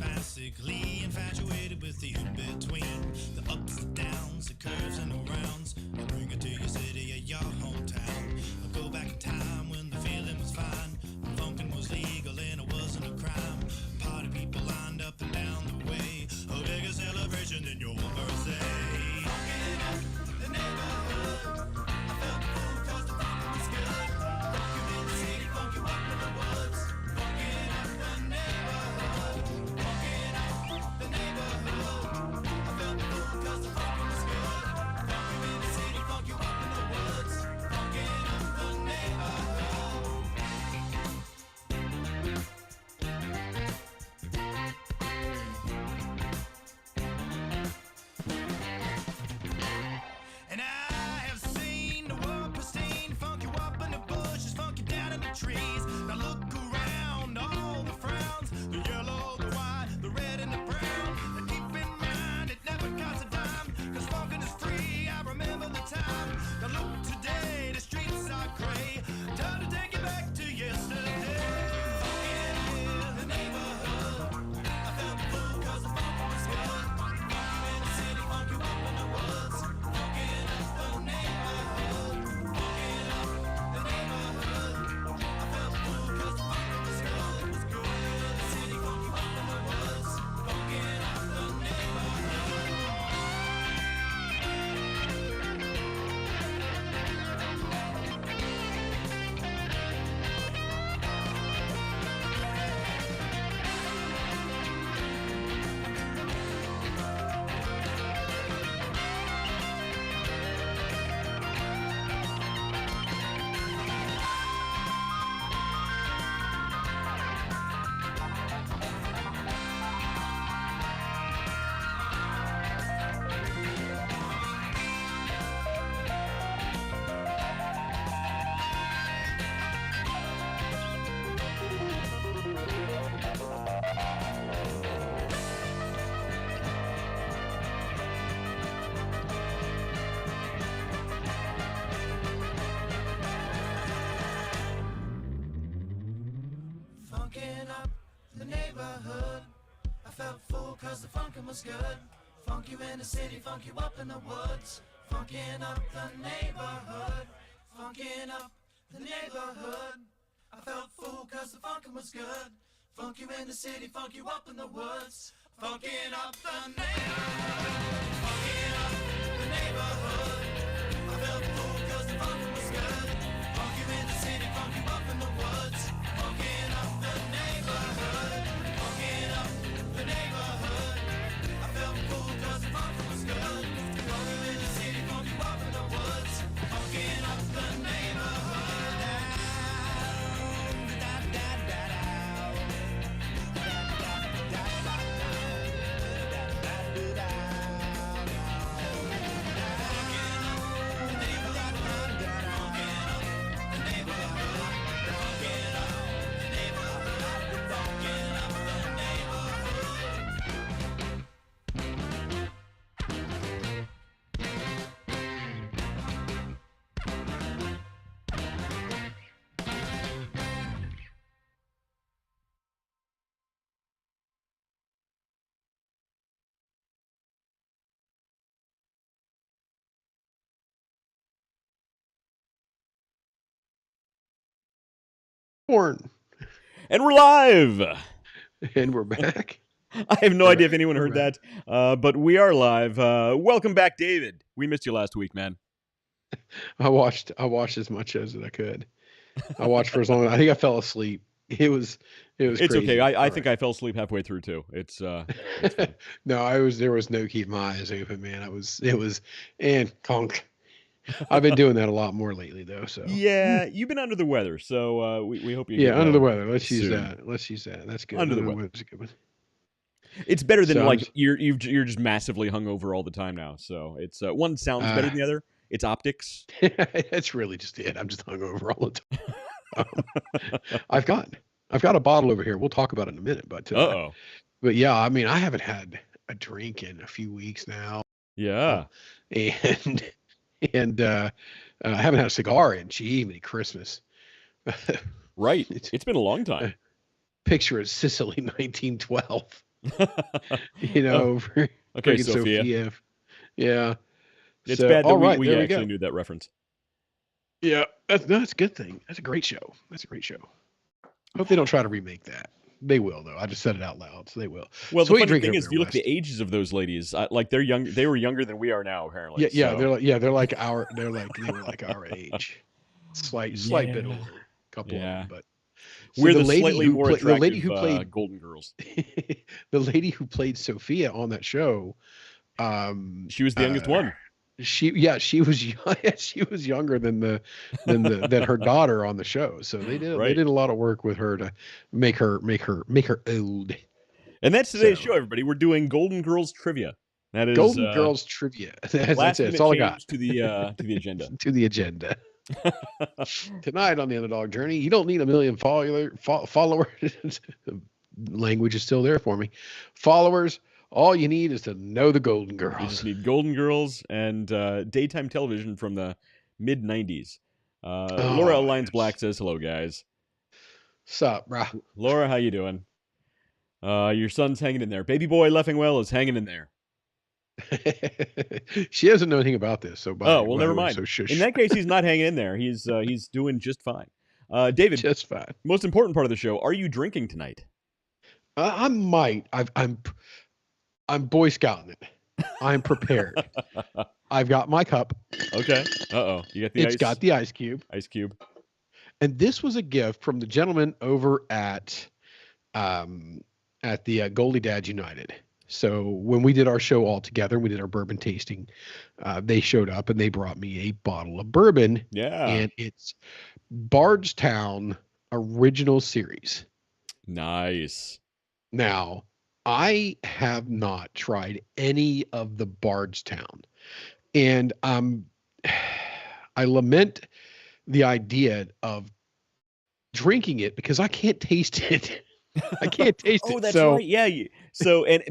Basically infatuated with the in-between, the ups and downs, the curves and the rounds. I bring it to your city or your hometown. I go back in time when the feeling was fine. Funkin' was legal and it wasn't a crime. Party people lined up and down the way. A bigger celebration than your birthday. Funkin' up the neighborhood. I felt the food cause the funkin' was good. Funk you in the city, funk you up in the woods. Funkin' up the neighborhood. Funkin' up the neighborhood. I felt the food cause the funkin' was good. Funk you in the city, funk you up in the woods. Funkin' up the neighborhood. And I have seen the world pristine, funk you up in the bushes, funk you down in the trees. Now look around, all the frowns, the yellow, the white, the red and the brown. And keep in mind, it never costs a dime, cause funkin' is free, I remember the time. Now look today, the streets are gray, time to take it back to yesterday. Funkin' in the neighborhood, I felt the food cause the funkin' was good. Funk you in the city, funk you up in the woods. Funkin' up the neighborhood, funkin' up the neighborhood. I felt the food cause the funkin' was good. It was good in the city, funk you up in the woods. Funkin' up the neighborhood. Funkin' up the neighborhood. I felt full cause the funkin' was good. Funk you in the city, funk you up in the woods. Funkin' up the neighborhood. Funkin' up the neighborhood. I felt full cause the funkin' was good. Funk you in the city, funk you up in the woods. Funkin' up the neighborhood. Funkin' up the neighborhood. I felt full cause the funkin' was good. Funk you in the city, funk you up in the woods. Funkin' up the neighborhood. Funkin' up the neighborhood. I felt full cause the funkin' was good. Funk you in the city, funk you up in the woods. Funkin' up the neighborhood. Porn. And we're live. And we're back. I have no idea if anyone heard that, but we are live. Welcome back, David. We missed you last week, man. I watched as much as I could. I watched for as long. I think I fell asleep. It was It's crazy. okay. I think I fell asleep halfway through too. It's fine. No, there was no keeping my eyes open, man. It was and conk. I've been doing that a lot more lately, though. So yeah, you've been under the weather, so we hope you. Yeah, get under the well weather. Let's use soon. that. Let's use that. That's good. Under the weather. weather's a good one. It's better than So like you're just massively hungover all the time now. So it's one sounds better than the other. It's optics. That's really just it. I'm just hungover all the time. I've got a bottle over here. We'll talk about it in a minute, but yeah, I mean, I haven't had a drink in a few weeks now. Yeah, and I haven't had a cigar in Christmas. right. It's been a long time. Picture of Sicily, 1912. You Oh, know, for okay, freaking Sophia. Sophia. Yeah. It's So, bad that all right, we there we actually go. knew that reference. Yeah, that's a good thing. That's a great show. That's a great show. I hope they don't try to remake that. They will, though. I just said it out loud, so they will. Well, So the what are you funny drinking thing over is, if there, you look at the West? ages of those ladies, like they're young. They were younger than we are now, apparently. Yeah, So they were like our age. Slight bit yeah, older, a couple of yeah. them, but so We're the slightly more the lady attractive who played Golden Girls. the lady who played Sophia on that show, um, She was the youngest uh, one. she was she was younger than than her daughter on the show. So they Right. did a lot of work with her to make her old. And that's today's So show, everybody. We're doing Golden Girls trivia. That is Golden Girls trivia. That's last it. That's minute all I got change to the agenda. to the agenda. Tonight on the Underdog Journey, you don't need a million followers. Language is still there for me. Followers, all you need is to know the Golden Girls. You just need Golden Girls and daytime television from the mid '90s. Laura Alliance Black says hello, guys. Sup, brah? Laura, how you doing? Your son's hanging in there. Baby boy Leffingwell is hanging in there. She doesn't know anything about this, so Well, never mind. So shush. In that case, he's not hanging in there. He's doing just fine. David, Just fine. most important part of the show: are you drinking tonight? I might. I'm Boy Scouting it. I'm prepared. I've got my cup. Okay. Uh-oh. You got the It's got the ice cube. ice cube. And this was a gift from the gentleman over at the Goldie Dads United. So when we did our show all together, we did our bourbon tasting. They showed up and they brought me a bottle of bourbon. Yeah. And it's Bardstown Original Series. Nice. Now, I have not tried any of the Bardstown, and I lament the idea of drinking it because I can't taste it. I can't taste it. Oh, that's so, right. Yeah. So, and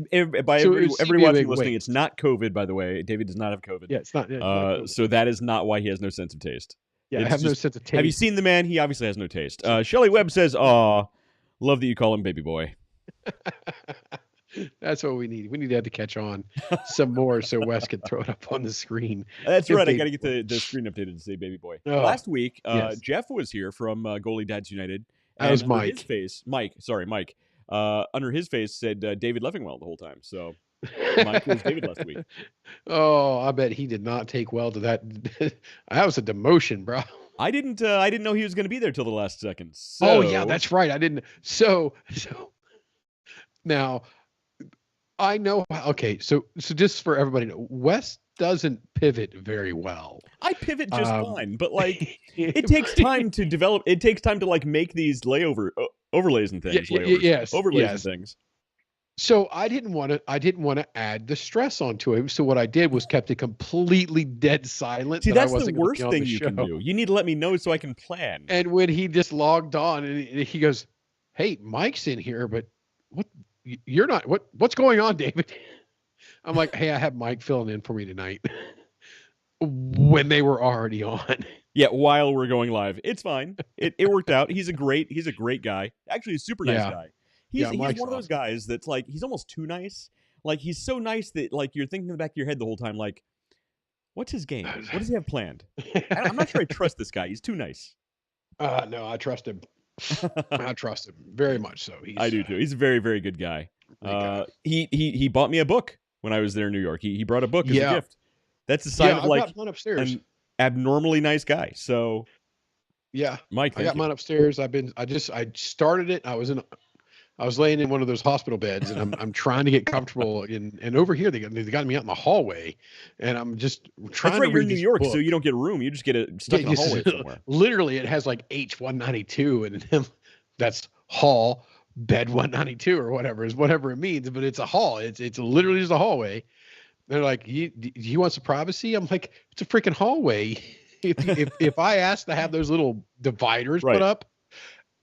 by So everybody, it seemed everybody to be a watching, big listening, waste. it's not COVID, by the way. David does not have COVID. Yeah, it's not. Yeah, it's not COVID. So that is not why he has no sense of taste. Yeah, I It's have no just- sense of taste. Have you seen the man? He obviously has no taste. Shelley Webb says, "Aw, love that you call him baby boy." That's what we need. We need to have to catch on some more so Wes can throw it up on the screen. That's Give right. I baby got to get boy. the screen updated to say baby boy. Oh, Last week, yes. Jeff was here from Goalie Dads United. That was under Mike. His face, Mike. Sorry, Mike. Under his face said David Leffingwell the whole time. So Mike was David last week. Oh, I bet he did not take well to that. That was a demotion, bro. I didn't know he was going to be there till the last second. So, Oh yeah, that's right. I didn't. So now I know. Okay, so just for everybody to know, Wes doesn't pivot very well. I pivot just Um, fine, but like it takes time to develop. It takes time to like make these overlays and things. Yes, overlays yes. and things. So I didn't want to add the stress onto him. So what I did was kept it completely dead silent. See, that I that's the wasn't gonna worst be on thing the you can show. do. You need to let me know so I can plan. And when he just logged on and he goes, "Hey, Mike's in here, but what? You're not. What's going on, David?" I'm like, "Hey, I have Mike filling in for me tonight." When they were already on. Yeah, while we're going live, it's fine. It worked out. He's a great guy. Actually, a super nice Yeah. guy. He's one Mike's of those awesome. guys that's like he's almost too nice. Like he's so nice that like you're thinking in the back of your head the whole time, like, what's his game? What does he have planned? I'm not sure I trust this guy. He's too nice. No, I trust him. I trust him very much. So I do too. He's a very, very good guy. Great guy. He bought me a book when I was there in New York. He brought a book as a Yeah. gift. That's a sign of I've like got mine upstairs. an abnormally nice guy. So Yeah, Mike, I thank got you. mine upstairs. I started it. I was laying in one of those hospital beds, and I'm trying to get comfortable. And over here, they got me out in the hallway, and I'm just trying That's right. to You're read in New this York, book. so you don't get a room. You just get stuck in a this hallway is- somewhere. Literally, it has like H192, and that's hall bed 192 or whatever it means. But it's a hall. It's literally just a hallway. They're like, you want some privacy? I'm like, it's a freaking hallway. If I ask to have those little dividers Right. put up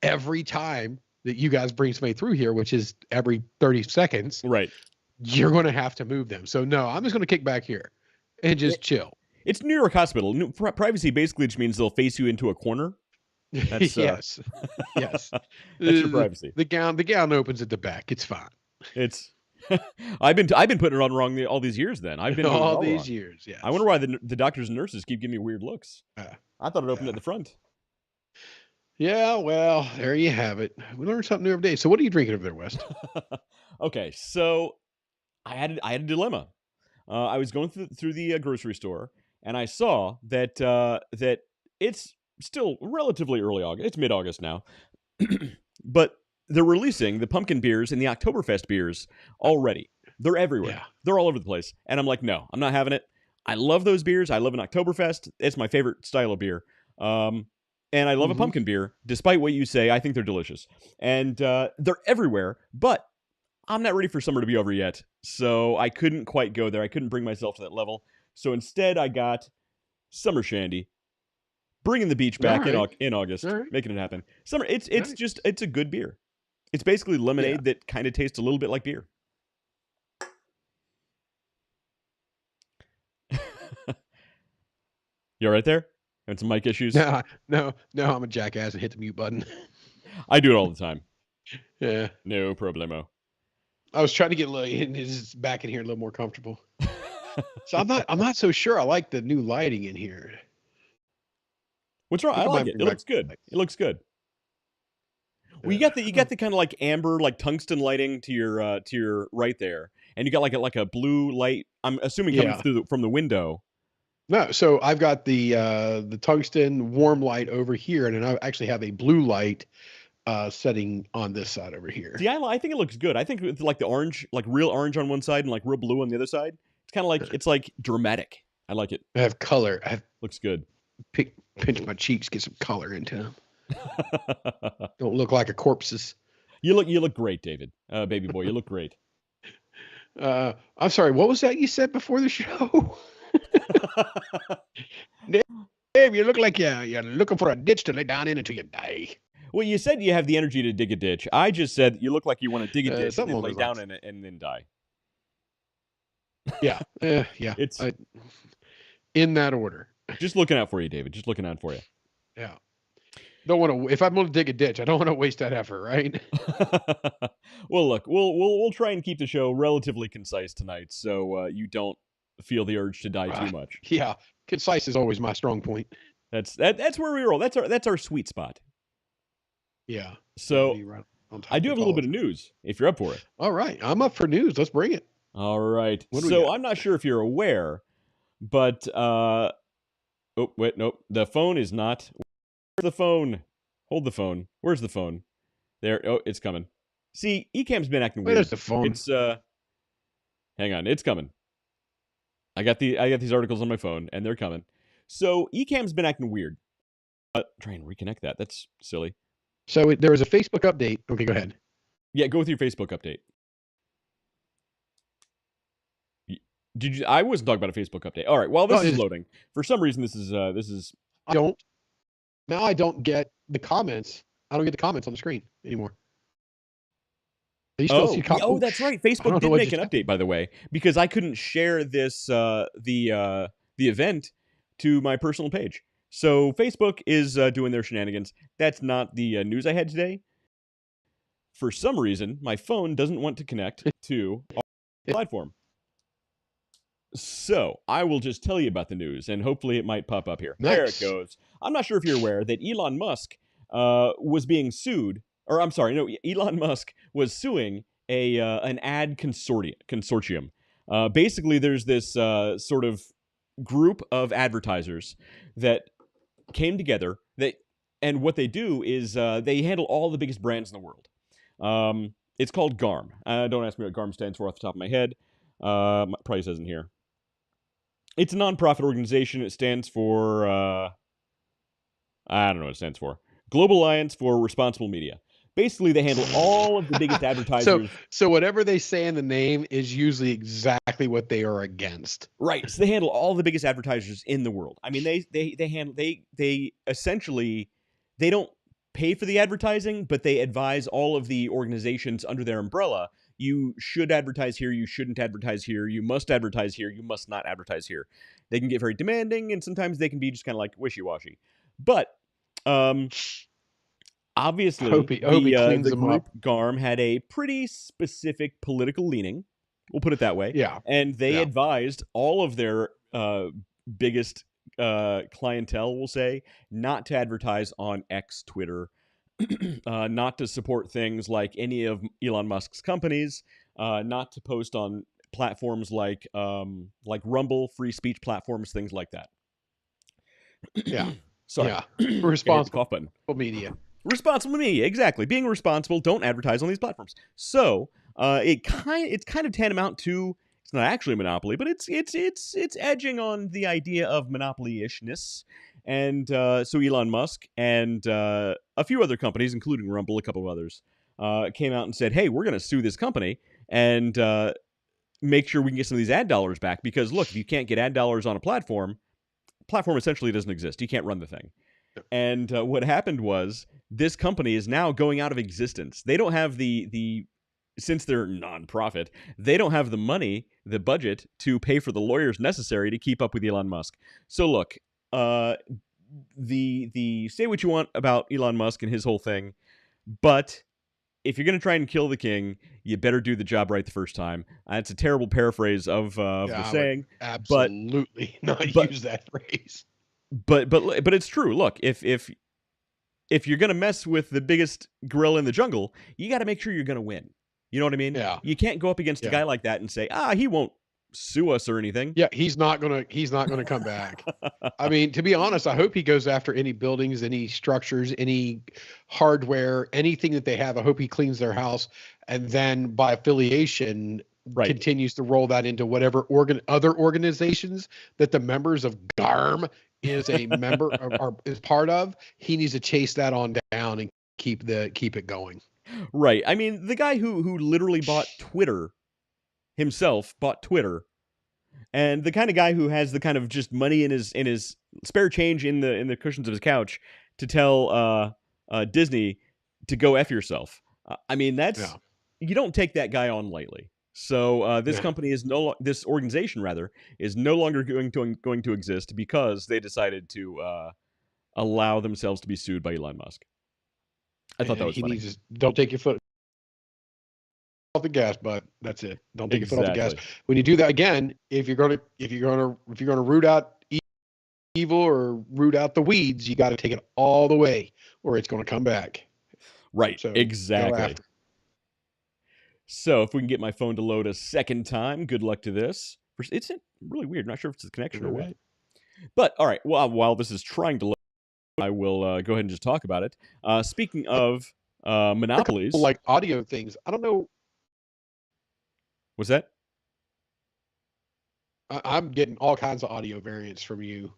every time that you guys bring somebody through here, which is every 30 seconds, Right. you're going to have to move them. So no, I'm just going to kick back here and just chill. It's New York Hospital. Privacy basically just means they'll face you into a corner. That's, yes. Yes. That's your privacy. The gown opens at the back. It's fine. It's I've been putting it on wrong all these years. Then I've been doing all it all these wrong. years. Yeah. I wonder why the doctors and nurses keep giving me weird looks. I thought it opened yeah. at the front. Yeah, well, there you have it. We learn something new every day. So, what are you drinking over there, West? Okay, so I had a dilemma. I was going through the grocery store, and I saw that that it's still relatively early August. It's mid-August now, but they're releasing the pumpkin beers and the Oktoberfest beers already. They're everywhere. Yeah. They're all over the place, and I'm like, no, I'm not having it. I love those beers. I love an Oktoberfest. It's my favorite style of beer. And I love a pumpkin beer. Despite what you say, I think they're delicious, and they're everywhere. But I'm not ready for summer to be over yet, so I couldn't quite go there. I couldn't bring myself to that level. So instead, I got summer shandy, bringing the beach back in August, making it happen. Summer, it's just it's a good beer. It's basically lemonade that kind of tastes a little bit like beer. You all right there? Having some mic issues? No, I'm a jackass and hit the mute button. I do it all the time. Yeah. No problemo. I was trying to get his back in here a little more comfortable. So I'm not so sure I like the new lighting in here. What's wrong? I like it. It looks good. It looks good. Well, you got the kind of like amber, like tungsten lighting to your right there, and you got like a blue light. I'm assuming coming through from the window. No, so I've got the tungsten warm light over here, and then I actually have a blue light setting on this side over here. See, I think it looks good. I think it's like the orange, like real orange on one side and like real blue on the other side. It's kind of like it's like dramatic. I like it. I have color. Looks good. Pinch my cheeks, get some color into them. Don't look like a corpses. You look great, David. Baby boy, you look great. I'm sorry. What was that you said before the show? Dave, you look like you're looking for a ditch to lay down in until you die. Well, you said you have the energy to dig a ditch. I just said you look like you want to dig a ditch and then lay down in it and then die. Yeah. Yeah. It's in that order. Just looking out for you, David. Just looking out for you. Yeah. Don't want to. If I'm going to dig a ditch, I don't want to waste that effort, right? Well, look, we'll try and keep the show relatively concise tonight, so you don't feel the urge to die too much. Yeah, concise is always my strong point. That's where we roll. That's our sweet spot. Yeah. So I do have a little bit of news if you're up for it. All right, I'm up for news. Let's bring it. All right. So I'm not sure if you're aware, but oh wait, nope. The phone is not. Where's the phone? Hold the phone. Where's the phone? There. Oh, it's coming. See, Ecamm's been acting weird. Where's the phone? It's hang on, it's coming. I got these articles on my phone, and they're coming. So Ecamm's been acting weird. Try and reconnect that. That's silly. So there was a Facebook update. Okay, go ahead. Yeah, go with your Facebook update. Did you? I wasn't talking about a Facebook update. All right. Well, this is loading. For some reason, this is. I don't get the comments. I don't get the comments on the screen anymore. Oh, that's right. Facebook did make an update, by the way, because I couldn't share this the event to my personal page. So Facebook is doing their shenanigans. That's not the news I had today. For some reason, my phone doesn't want to connect to our platform. So I will just tell you about the news, and hopefully it might pop up here. Nice. There it goes. I'm not sure if you're aware that Elon Musk was being sued. Or I'm sorry, no, Elon Musk was suing an ad consortium. Basically, there's this sort of group of advertisers that came together. And what they do is they handle all the biggest brands in the world. It's called GARM. Don't ask me what GARM stands for off the top of my head. Probably says in here. It's a nonprofit organization. It stands for I don't know what it stands for. Global Alliance for Responsible Media. Basically, they handle all of the biggest advertisers. So whatever they say in the name is usually exactly what they are against. Right. So they handle all the biggest advertisers in the world. I mean, they essentially they don't pay for the advertising, but they advise all of the organizations under their umbrella. You should advertise here. You shouldn't advertise here. You must advertise here. You must not advertise here. They can get very demanding, and sometimes they can be just kind of like wishy-washy. But obviously, the group GARM had a pretty specific political leaning. We'll put it that way. Yeah. And they Yeah. advised all of their biggest clientele, we'll say, not to advertise on X, Twitter, not to support things like any of Elon Musk's companies, not to post on platforms like Rumble, free speech platforms, things like that. Yeah. Sorry. Yeah. I hit the Responsible cough button. media. Responsible media, exactly. Being responsible, don't advertise on these platforms. So it's kind of tantamount to, it's not actually a monopoly, but it's edging on the idea of monopoly-ishness. And so Elon Musk and a few other companies, including Rumble, a couple of others, came out and said, "Hey, we're going to sue this company and make sure we can get some of these ad dollars back. Because look, if you can't get ad dollars on a platform essentially doesn't exist. You can't run the thing." And what happened was this company is now going out of existence. They don't have the since they're nonprofit, they don't have the money, the budget to pay for the lawyers necessary to keep up with Elon Musk. So look, the say what you want about Elon Musk and his whole thing, but if you're going to try and kill the king, you better do the job right the first time. It's a terrible paraphrase of the saying. Absolutely not use that phrase. But it's true. Look, if you're gonna mess with the biggest gorilla in the jungle, you got to make sure you're gonna win. You know what I mean? Yeah. You can't go up against a guy like that and say, he won't sue us or anything. Yeah, he's not gonna come back. I mean, to be honest, I hope he goes after any buildings, any structures, any hardware, anything that they have. I hope he cleans their house, and then by affiliation, continues to roll that into whatever other organizations that the members of GARM is a member or is part of. He needs to chase that on down and keep it going. Right. I mean, the guy who literally bought Twitter himself, and the kind of guy who has the kind of just money in his spare change in the cushions of his couch to tell Disney to go F yourself. I mean, you don't take that guy on lightly. So this company this organization rather is no longer going to exist because they decided to allow themselves to be sued by Elon Musk. I thought that was funny. Don't take your foot off the gas, bud. That's it. Don't take your foot off the gas. When you do that again, if you're gonna root out evil or root out the weeds, you got to take it all the way, or it's going to come back. Right. So exactly. So if we can get my phone to load a second time, good luck to this. It's really weird. Not sure if it's the connection or what. But all right. Well, while this is trying to load, I will go ahead and just talk about it. Speaking of monopolies, like audio things, I don't know. What's that? I'm getting all kinds of audio variants from you.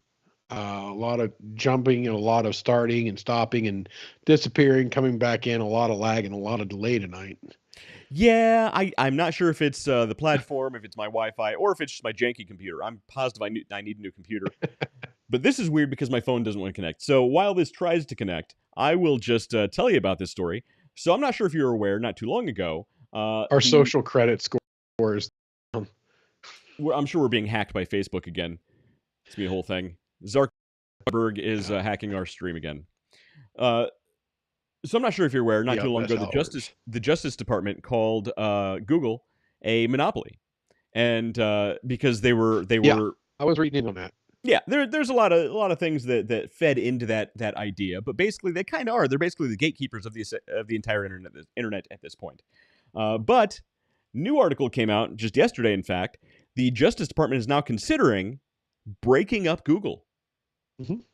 A lot of jumping and a lot of starting and stopping and disappearing, coming back in, a lot of lag and a lot of delay tonight. Yeah, I'm not sure if it's the platform, if it's my Wi-Fi, or if it's just my janky computer. I'm positive I need a new computer. But this is weird because my phone doesn't want to connect. So while this tries to connect, I will just tell you about this story. So I'm not sure if you're aware, not too long ago. Our social credit scores. I'm sure we're being hacked by Facebook again. It's going to be a whole thing. Zuckerberg is hacking our stream again. So I'm not sure if you're aware, not too long ago, the Justice Department called Google a monopoly. And because they were I was reading on that. Yeah, there's a lot of things that fed into that idea, but basically they kind of are. They're basically the gatekeepers of the entire internet at this point. But new article came out just yesterday. In fact, the Justice Department is now considering breaking up Google,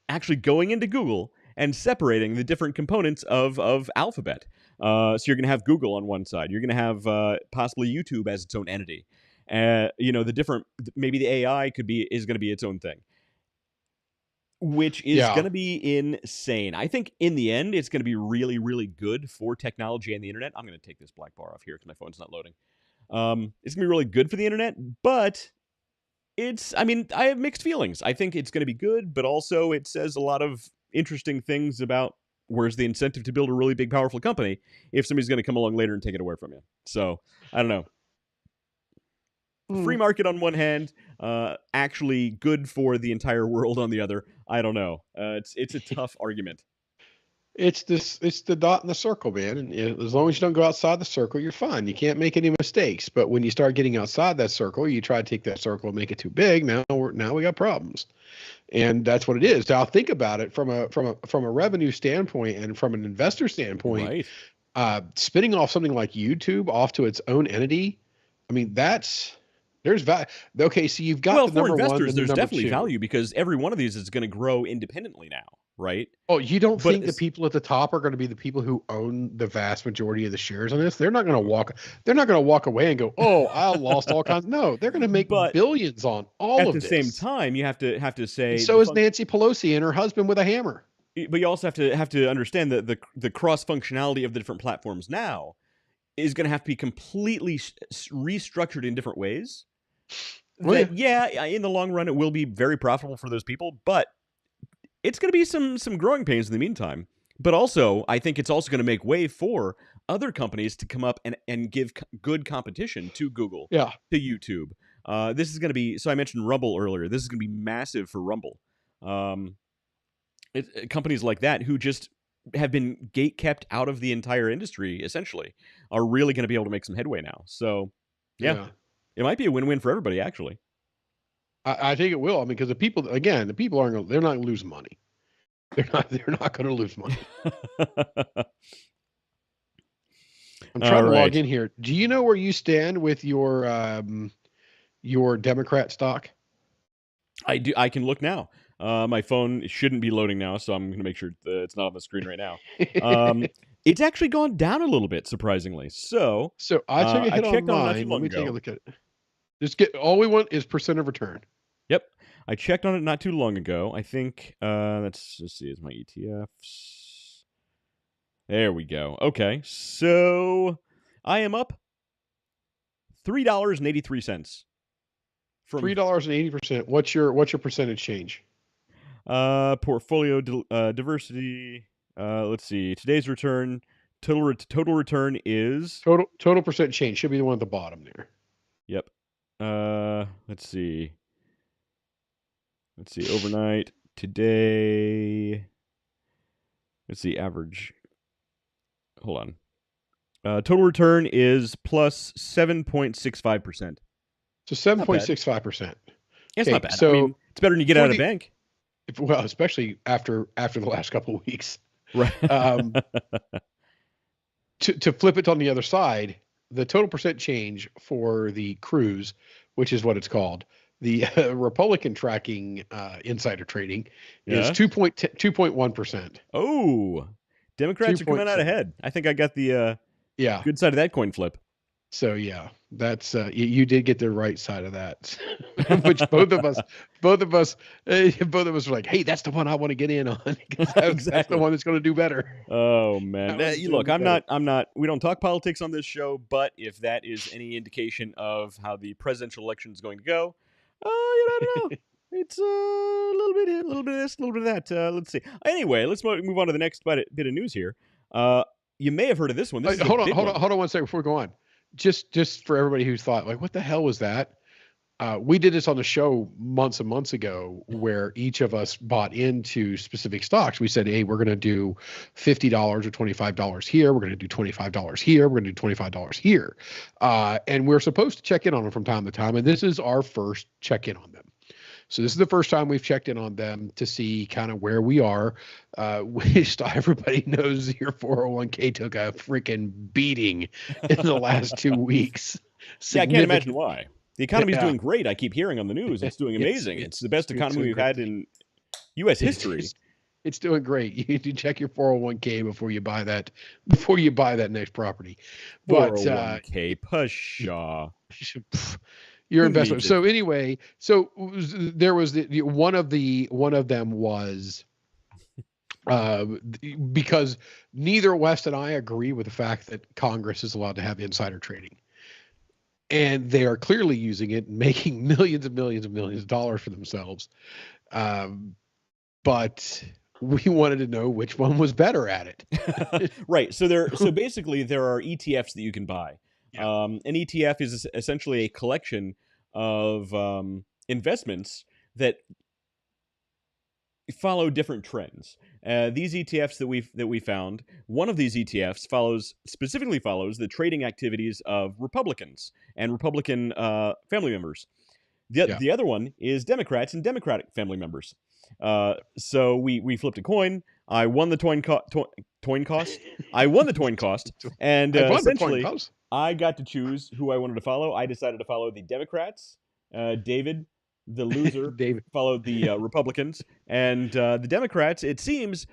actually going into Google and separating the different components of Alphabet. So you're going to have Google on one side. You're going to have possibly YouTube as its own entity. The different, maybe the AI is going to be its own thing, which is going to be insane. I think in the end, it's going to be really, really good for technology and the internet. I'm going to take this black bar off here because my phone's not loading. It's going to be really good for the internet, but I have mixed feelings. I think it's going to be good, but also it says a lot of interesting things about where's the incentive to build a really big, powerful company if somebody's going to come along later and take it away from you. So I don't know. Free market on one hand, actually good for the entire world on the other. I don't know. It's a tough argument. It's the dot in the circle, man. And as long as you don't go outside the circle, you're fine. You can't make any mistakes. But when you start getting outside that circle, you try to take that circle and make it too big. Now we got problems. And that's what it is. Now think about it from a revenue standpoint and from an investor standpoint. Right. Spinning off something like YouTube off to its own entity. I mean, there's value. Okay, so you've got the number for investors, one and there's number definitely two. value because every one of these is going to grow independently now, right? Oh, you don't think the people at the top are going to be the people who own the vast majority of the shares on this? They're not going to walk away and go, "Oh, I lost all kinds." No, they're going to make billions on all of this. At the same time, you have to say. And so is Nancy Pelosi and her husband with a hammer. But you also have to understand that the cross functionality of the different platforms now is going to have to be completely restructured in different ways. Yeah, in the long run, it will be very profitable for those people, but it's going to be some growing pains in the meantime. But also, I think it's also going to make way for other companies to come up and give good competition to Google, to YouTube. This is going to be, so I mentioned Rumble earlier. This is going to be massive for Rumble. Companies like that who just have been gate-kept out of the entire industry, essentially, are really going to be able to make some headway now. So, yeah. It might be a win-win for everybody, actually. I think it will. I mean, because the people aren't. They're not losing money. They're not going to lose money. I'm trying to log in here. Do you know where you stand with your Democrat stock? I do. I can look now. My phone shouldn't be loading now, so I'm going to make sure that it's not on the screen right now. It's actually gone down a little bit, surprisingly. So I took a hit on mine. Let me take a look at it. All we want is percent of return. Yep. I checked on it not too long ago. I think, let's see, is my ETFs. There we go. Okay. So I am up $3.83. From $3.80%. What's your percentage change? Portfolio diversity. Let's see. Today's return, total return is total percent change should be the one at the bottom there. Yep. Let's see. Overnight, today. Let's see. Average. Hold on. Total return is plus 7.65%. So 7.65%. It's not bad. So I mean, it's better than you get out of the bank. Well, especially after the last couple of weeks. Right. To flip it on the other side, the total percent change for the cruise, which is what it's called, the Republican tracking insider trading is 2.1%. Oh, Democrats are coming out ahead. I think I got the good side of that coin flip. So yeah, that's you did get the right side of that, which both of us were like, hey, that's the one I want to get in on because that's the one that's going to do better. Oh man, look, I'm not. We don't talk politics on this show, but if that is any indication of how the presidential election is going to go, I don't know. It's a little bit here, a little bit of this, a little bit of that. Let's see. Anyway, let's move on to the next bit of news here. You may have heard of this one. Hold on 1 second before we go on. Just for everybody who thought, like, what the hell was that? We did this on the show months and months ago where each of us bought into specific stocks. We said, hey, we're going to do $50 or $25 here. We're going to do $25 here. We're going to do $25 here. And we're supposed to check in on them from time to time. And this is our first check in on them. So this is the first time we've checked in on them to see kind of where we are. Everybody knows your 401k took a freaking beating in the last 2 weeks. Yeah, I can't imagine why. The economy's doing great. I keep hearing on the news it's doing amazing. It's the best economy we've had in U.S. history. It's doing great. You need to check your 401k before you buy that next property. 401k, pshaw. Your investment. So anyway, there was one of them was because neither West and I agree with the fact that Congress is allowed to have insider trading, and they are clearly using it and making millions and millions and millions of dollars for themselves. But we wanted to know which one was better at it. Right. So basically there are ETFs that you can buy. Yeah. An ETF is essentially a collection of investments that follow different trends. These ETFs that we found, one of these ETFs specifically follows the trading activities of Republicans and Republican family members. The other one is Democrats and Democratic family members. So we flipped a coin. I won the coin cost. I won the coin cost, and essentially, I got to choose who I wanted to follow. I decided to follow the Democrats. David, the loser, followed the Republicans, and the Democrats, it seems,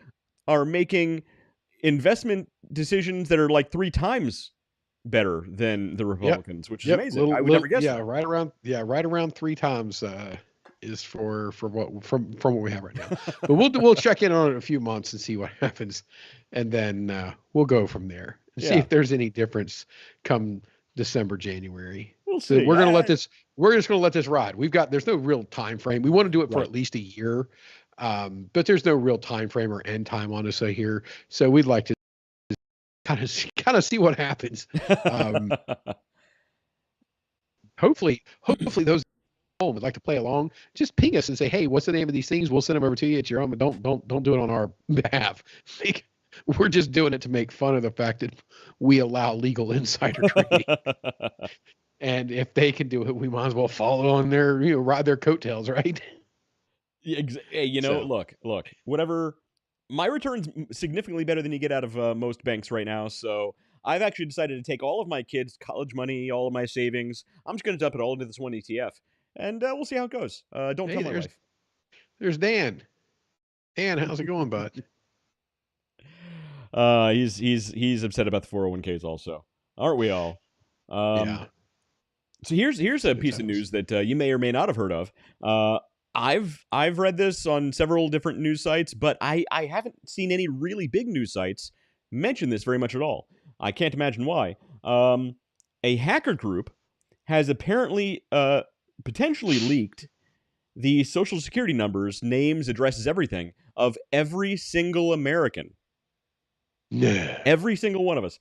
are making investment decisions that are like 3 times better than the Republicans, which is amazing. I would never guess. Yeah, right around 3 times is for what from what we have right now. But we'll check in on it in a few months and see what happens, and then we'll go from there and see if there's any difference come December, January. We'll see. So we're just gonna let this ride. There's no real time frame. We want to do it for at least a year, but there's no real time frame or end time on us here. So we'd like to kind of see what happens. Hopefully those at home would like to play along. Just ping us and say, hey, what's the name of these things? We'll send them over to you at your own, but don't do it on our behalf. We're just doing it to make fun of the fact that we allow legal insider trading. And if they can do it, we might as well follow on their, ride their coattails, right? Hey, look, whatever. My return's significantly better than you get out of most banks right now, so I've actually decided to take all of my kids' college money, all of my savings. I'm just going to dump it all into this one ETF, and we'll see how it goes. Don't tell my wife. There's Dan. Dan, how's it going, bud? He's upset about the 401ks also. Aren't we all? Yeah. So here's a piece of news that you may or may not have heard of. I've read this on several different news sites, but I haven't seen any really big news sites mention this very much at all. I can't imagine why. A hacker group has apparently potentially leaked the Social Security numbers, names, addresses, everything of every single American. Yeah. Every single one of us.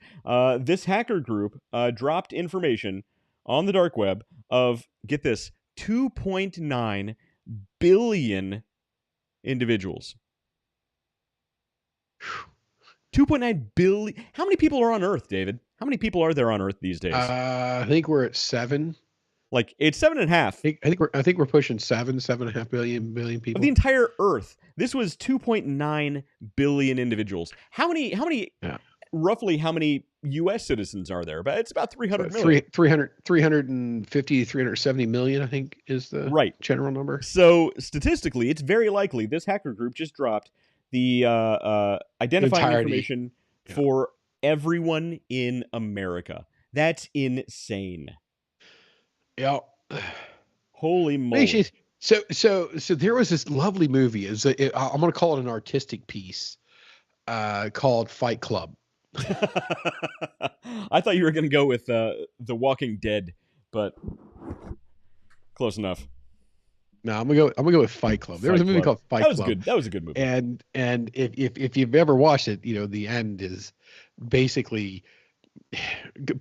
This hacker group dropped information on the dark web of, get this, 2.9 billion individuals. 2.9 billion. How many people are on Earth, David? How many people are there on Earth these days? I think we're at 7. Like, it's 7.5. I think we're pushing 7.5 billion people. Of the entire Earth. This was 2.9 billion individuals. How many roughly how many U.S. citizens are there? But it's about 300 million. 350, 370 million, I think, is the general number. So statistically, it's very likely this hacker group just dropped the identifying information for everyone in America. That's insane. Yeah. Holy moly. So there was this lovely movie. I'm going to call it an artistic piece called Fight Club. I thought you were going to go with The Walking Dead, but close enough. No, I'm gonna go with Fight Club. There was a movie called Fight Club. That was a good movie. And if you've ever watched it, the end is basically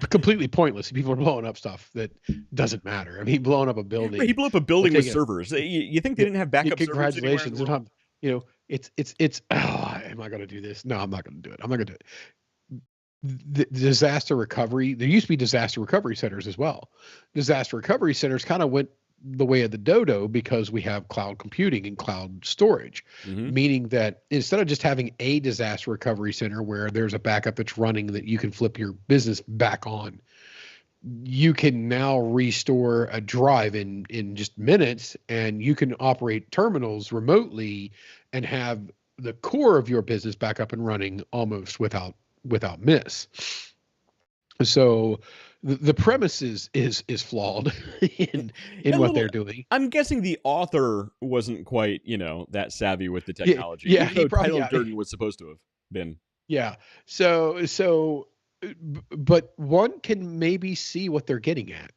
completely pointless. People are blowing up stuff that doesn't matter. I mean, blowing up a building. He blew up a building with servers. You think they didn't have backup servers? Congratulations. It's am I going to do this? No, I'm not going to do it. I'm not going to do it. The disaster recovery, there used to be disaster recovery centers as well. Disaster recovery centers kind of went the way of the dodo because we have cloud computing and cloud storage, meaning that instead of just having a disaster recovery center where there's a backup that's running that you can flip your business back on, you can now restore a drive in just minutes, and you can operate terminals remotely and have the core of your business back up and running almost without miss. So the premise is flawed in what they're doing. I'm guessing the author wasn't quite, that savvy with the technology. Yeah, he probably Tyler Durden was supposed to have been. Yeah. So but one can maybe see what they're getting at.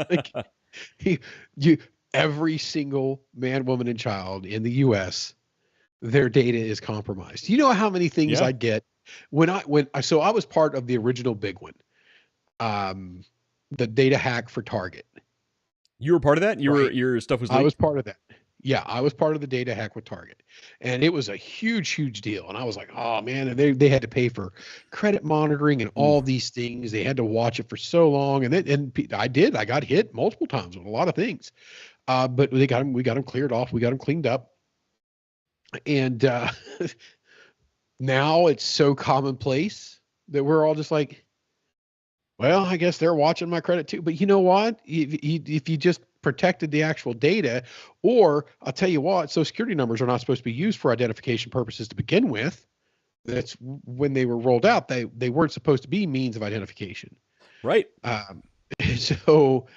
Like, every single man, woman, and child in the U.S., their data is compromised. You know how many things I get so I was part of the original big one, the data hack for Target. You were part of that? Your stuff was leaked? I was part of that. Yeah, I was part of the data hack with Target, and it was a huge, huge deal. And I was like, oh man, and they had to pay for credit monitoring and all these things. They had to watch it for so long, and I got hit multiple times with a lot of things. But we got them cleared off, we got them cleaned up, and now it's so commonplace that we're all just like, well, I guess they're watching my credit too. But you know what? If you just protected the actual data, or I'll tell you what, Social Security numbers are not supposed to be used for identification purposes to begin with. That's when they were rolled out. They weren't supposed to be means of identification. Right. So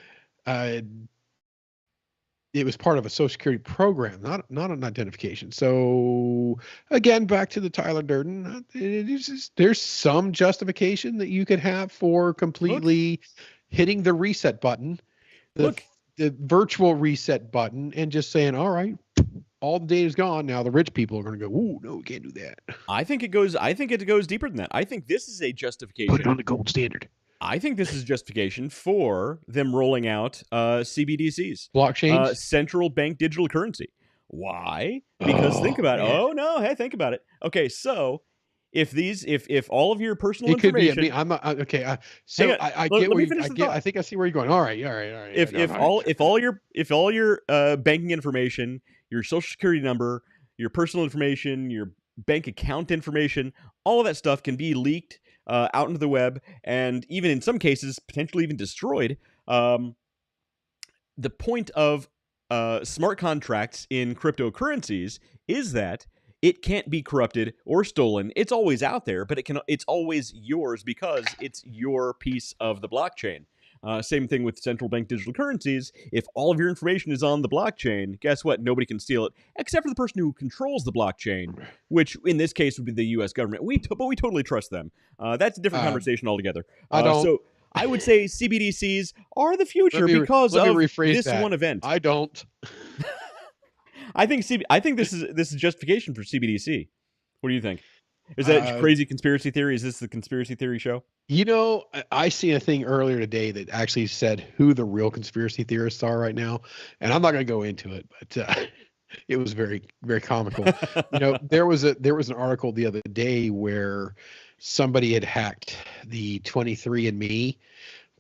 it was part of a Social Security program, not an identification. So again, back to the Tyler Durden, there's some justification that you could have for completely hitting the reset button, the virtual reset button, and just saying, all right, all the data is gone. Now the rich people are going to go, ooh, no, we can't do that. I think it goes deeper than that. I think this is a justification. Put it on the gold standard. I think this is justification for them rolling out CBDCs, blockchains, central bank digital currency. Why? Because think about it. Think about it. Okay, so if all of your personal information, could be. I'm not okay. I get where I think I see where you're going. All right. If all your banking information, your social security number, your personal information, your bank account information, all of that stuff can be leaked out into the web, and even in some cases potentially even destroyed. The point of smart contracts in cryptocurrencies is that it can't be corrupted or stolen. It's always out there, but it's always yours because it's your piece of the blockchain. Same thing with central bank digital currencies. If all of your information is on the blockchain, guess what? Nobody can steal it, except for the person who controls the blockchain, which in this case would be the U.S. government. But we totally trust them. That's a different conversation altogether. So I would say CBDCs are the future because of this one event. I don't. I think this is justification for CBDC. What do you think? Is that crazy conspiracy theory? Is this the conspiracy theory show? You know, I seen a thing earlier today that actually said who the real conspiracy theorists are right now, and I'm not going to go into it, but it was very, very comical. You know, there was an article the other day where somebody had hacked the 23andMe.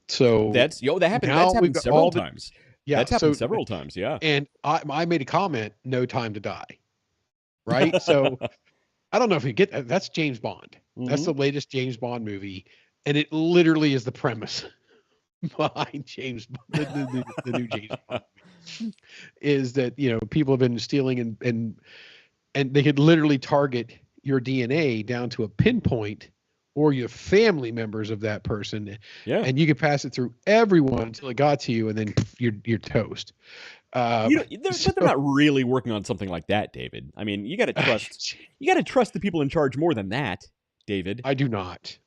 So that happened. That's happened several times. Yeah, that's happened several times. Yeah, and I made a comment, "No time to die," right? So I don't know if you get that. That's James Bond. Mm-hmm. That's the latest James Bond movie, and it literally is the premise behind James the new James Bond movie, is that, you know, people have been stealing and they could literally target your DNA down to a pinpoint or your family members of that person. Yeah. And you could pass it through everyone until it got to you, and then you're toast. But they're not really working on something like that, David. I mean, you got to trust. You got to trust the people in charge more than that, David. I do not.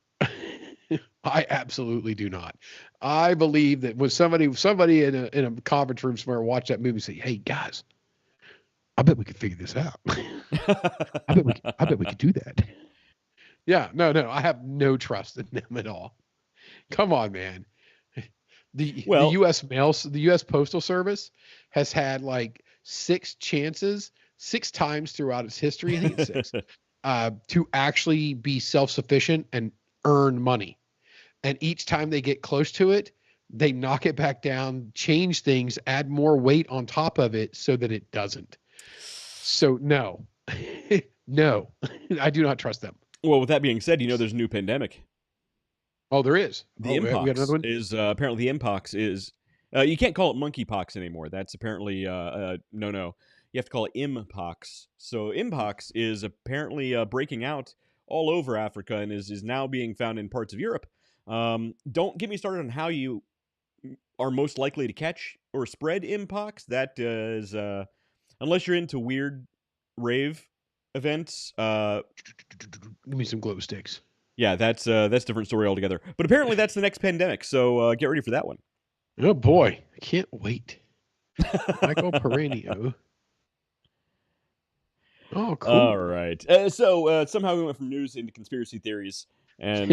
I absolutely do not. I believe that when somebody in a conference room somewhere watch that movie and say, "Hey guys, I bet we could figure this out. I bet we could do that." Yeah, no, I have no trust in them at all. Come on, man. The U.S. Postal Service has had like 6 times throughout its history, I think it's 6, to actually be self-sufficient and earn money. And each time they get close to it, they knock it back down, change things, add more weight on top of it so that it doesn't. So no, no, I do not trust them. Well, with that being said, you know, there's a new pandemic. Oh, there is. The Mpox is apparently the Mpox is you can't call it monkeypox anymore. That's apparently no. You have to call it Mpox. So Mpox is apparently breaking out all over Africa and is now being found in parts of Europe. Don't get me started on how you are most likely to catch or spread Mpox. That is unless you're into weird rave events. Give me some glow sticks. Yeah, that's a different story altogether. But apparently that's the next pandemic, so get ready for that one. Oh boy, I can't wait. Michael Perenio. Oh, cool. All right. So somehow we went from news into conspiracy theories, and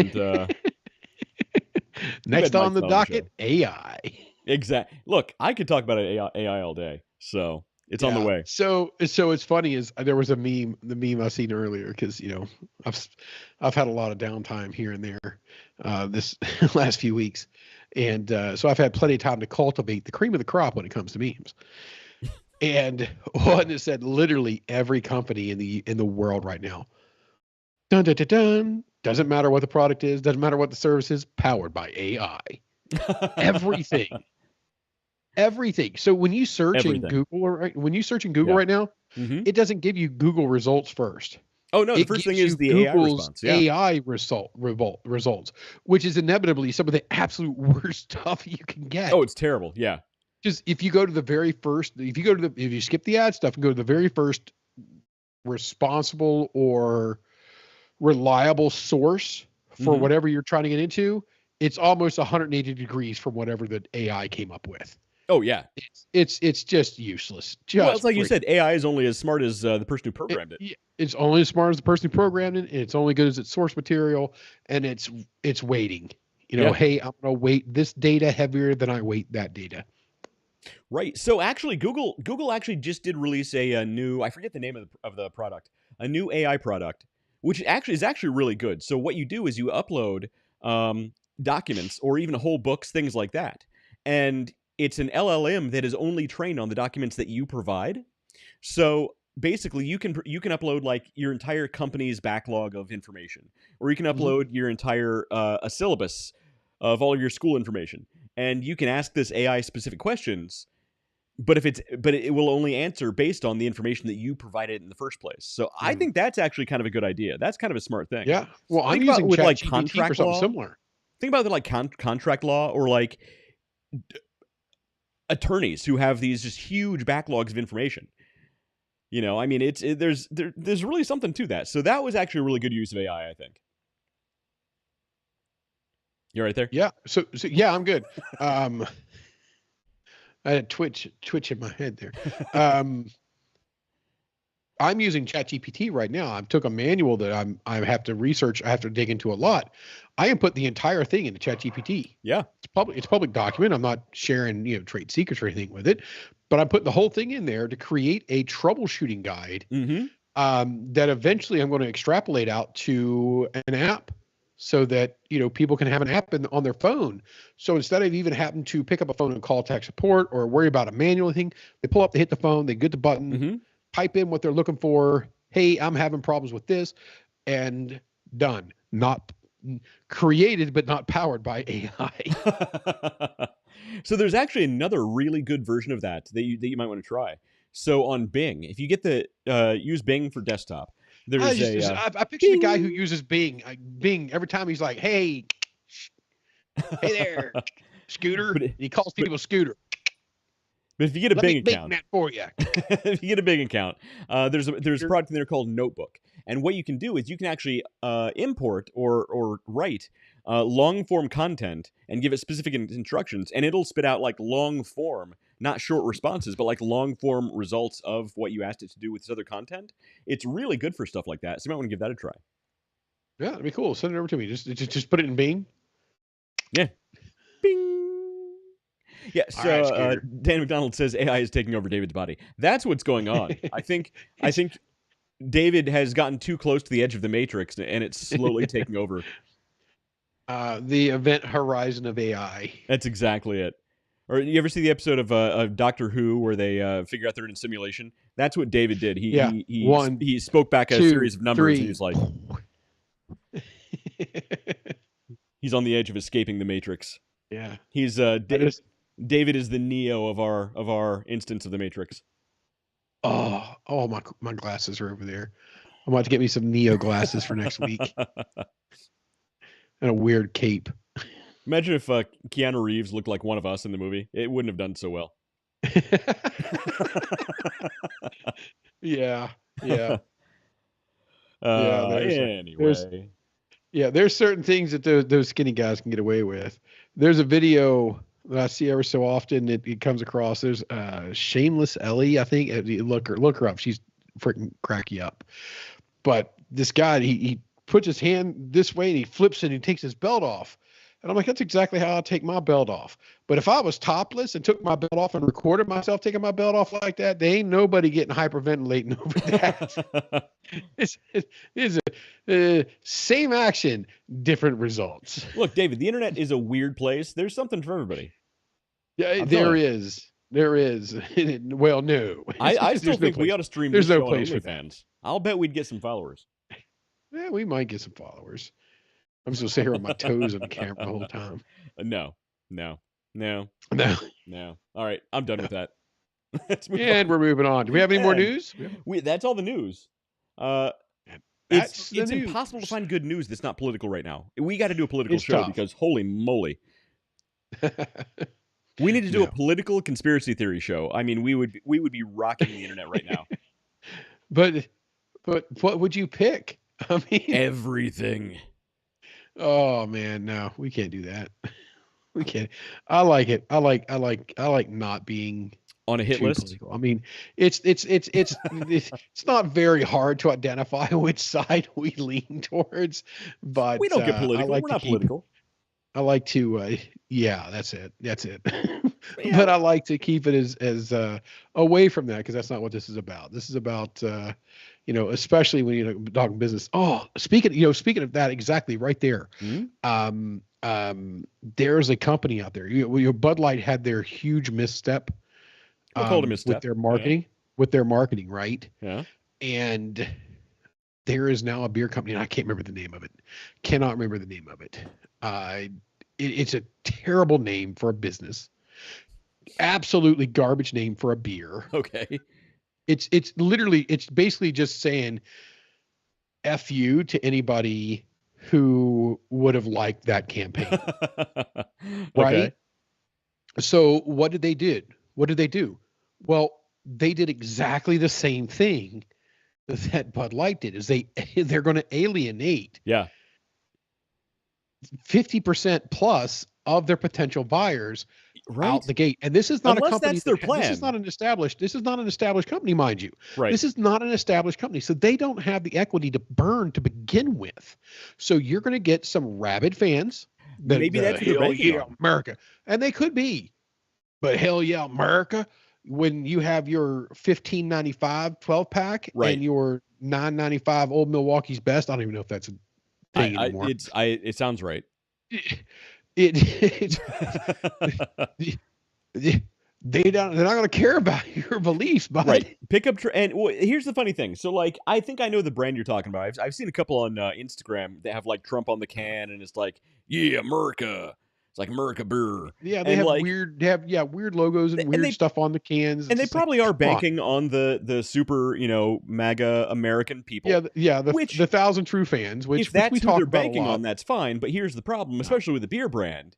next on the docket, AI. Exactly. Look, I could talk about AI all day. So It's on the way. So it's funny is there was the meme I seen earlier because I've had a lot of downtime here and there this last few weeks, and so I've had plenty of time to cultivate the cream of the crop when it comes to memes. And one that said literally every company in the world right now, dun dun dun dun, doesn't matter what the product is, doesn't matter what the service is, powered by AI. Everything. Everything. So when you search in Google, right now, it doesn't give you Google results first. Oh no, the first thing is the Google's AI response. Results, which is inevitably some of the absolute worst stuff you can get. Oh, it's terrible. Yeah. Just if you go to the very first, if you skip the ad stuff and go to the very first responsible or reliable source for whatever you're trying to get into, it's almost 180 degrees from whatever the AI came up with. Oh yeah, it's just useless. Well, it's like you said, AI is only as smart as the person who programmed it. It's only as smart as the person who programmed it. And it's only good as its source material, and it's weighting. Hey, I'm gonna weight this data heavier than I weight that data. Right. So actually, Google actually just did release a new, I forget the name of the product, a new AI product, which is actually really good. So what you do is you upload documents or even whole books, things like that, and it's an LLM that is only trained on the documents that you provide. So basically, you can upload like your entire company's backlog of information, or you can upload your entire a syllabus of all your school information, and you can ask this AI specific questions. But it will only answer based on the information that you provided in the first place. So I think that's actually kind of a good idea. That's kind of a smart thing. Yeah. Well, I'm using with like contract for something similar. Think about it like contract law or like attorneys who have these just huge backlogs of information. I mean, there's really something to that. So that was actually a really good use of AI, I think. You're right there? Yeah. So yeah, I'm good. I had twitch in my head there. I'm using ChatGPT right now. I took a manual that I have to research. I have to dig into a lot. I can put the entire thing into ChatGPT. Yeah, it's public document. I'm not sharing trade secrets or anything with it, but I'm putting the whole thing in there to create a troubleshooting guide that eventually I'm going to extrapolate out to an app, so that people can have an app on their phone. So instead of even having to pick up a phone and call tech support or worry about a manual thing, they pull up, they hit the phone, they get the button, type in what they're looking for. Hey, I'm having problems with this, and done. Not created, but not powered by AI. So there's actually another really good version of that you might want to try. So on Bing, if you get the use Bing for desktop, I picture the guy who uses Bing. Bing, every time he's like, hey there, Scooter. He calls people Scooter. But if you get a Bing account, that for you. If you get a Bing account, there's a product in there called Notebook, and what you can do is you can actually import or write long form content and give it specific instructions, and it'll spit out like long form, not short responses, but like long form results of what you asked it to do with this other content. It's really good for stuff like that. So you might want to give that a try. Yeah, that'd be cool. Send it over to me. Just put it in Bing. Yeah. Bing. Yeah. So Dan McDonald says AI is taking over David's body. That's what's going on. I think David has gotten too close to the edge of the Matrix, and it's slowly taking over. The event horizon of AI. That's exactly it. Or you ever see the episode of Doctor Who where they figure out they're in a simulation? That's what David did. He spoke back a series of numbers, and he's like, he's on the edge of escaping the Matrix. Yeah, he's David is the Neo of our instance of the Matrix. Oh, my glasses are over there. I'm about to get me some Neo glasses for next week. And a weird cape. Imagine if Keanu Reeves looked like one of us in the movie. It wouldn't have done so well. Yeah. Anyway. There's certain things that those skinny guys can get away with. There's a video that I see ever so often. It comes across. There's Shameless Ellie, I think. Look her up. She's freaking crack you up. But this guy, he puts his hand this way and he flips it and he takes his belt off. And I'm like, that's exactly how I take my belt off. But if I was topless and took my belt off and recorded myself taking my belt off like that, they ain't nobody getting hyperventilating over that. it's same action, different results. Look, David, the internet is a weird place. There's something for everybody. Yeah, there is. There is. Well, no. I still think we ought to stream There's this no show on place for OnlyFans. I'll bet we'd get some followers. Yeah, we might get some followers. I'm just gonna sit here on my toes on the camera the whole time. No. No. All right, I'm done with that. And we're moving on. Do we have any more news? That's all the news. It's impossible to find good news that's not political right now. We got to do a political show because holy moly. We need to do a political conspiracy theory show. I mean, we would be rocking the internet right now. But what would you pick? I mean, everything. Oh man, no, we can't do that. We can't. I like it. I like not being on a hit list. Political. I mean, it's not very hard to identify which side we lean towards, but we don't get political. We're not political. I like to, yeah, that's it. Yeah. But I like to keep it as away from that because that's not what this is about. This is about, especially when you're talking business. Oh, speaking of that, exactly right there. Mm-hmm. There's a company out there. Bud Light had their huge misstep. With their marketing, right? Yeah. And there is now a beer company, and I can't remember the name of it. Cannot remember the name of it. It's a terrible name for a business. Absolutely garbage name for a beer. Okay. It's basically just saying F you to anybody who would have liked that campaign. Right? Okay. So what did they do? Well, they did exactly the same thing that Bud Light did. Is they're going to alienate 50% plus of their potential buyers out the gate. And this is not a company. That's their plan. This is not an established company, mind you. Right. This is not an established company. So they don't have the equity to burn to begin with. So you're going to get some rabid fans. Maybe that's hell yeah, America. And they could be. But hell yeah, America, when you have your $15.95 12-pack and your $9.95 Old Milwaukee's Best, I don't even know if that's a thing anymore. It sounds right. They're not going to care about your beliefs, but right. Pick up and here's the funny thing. So like, I think I know the brand you're talking about. I've seen a couple on Instagram that have like Trump on the can, and it's like, yeah, America. It's like America beer. Yeah, they have weird logos and weird stuff on the cans. And they probably are banking on the super, MAGA American people. Yeah, the 1,000 true fans, if that's who they're banking on, that's fine. But here's the problem, especially with the beer brand.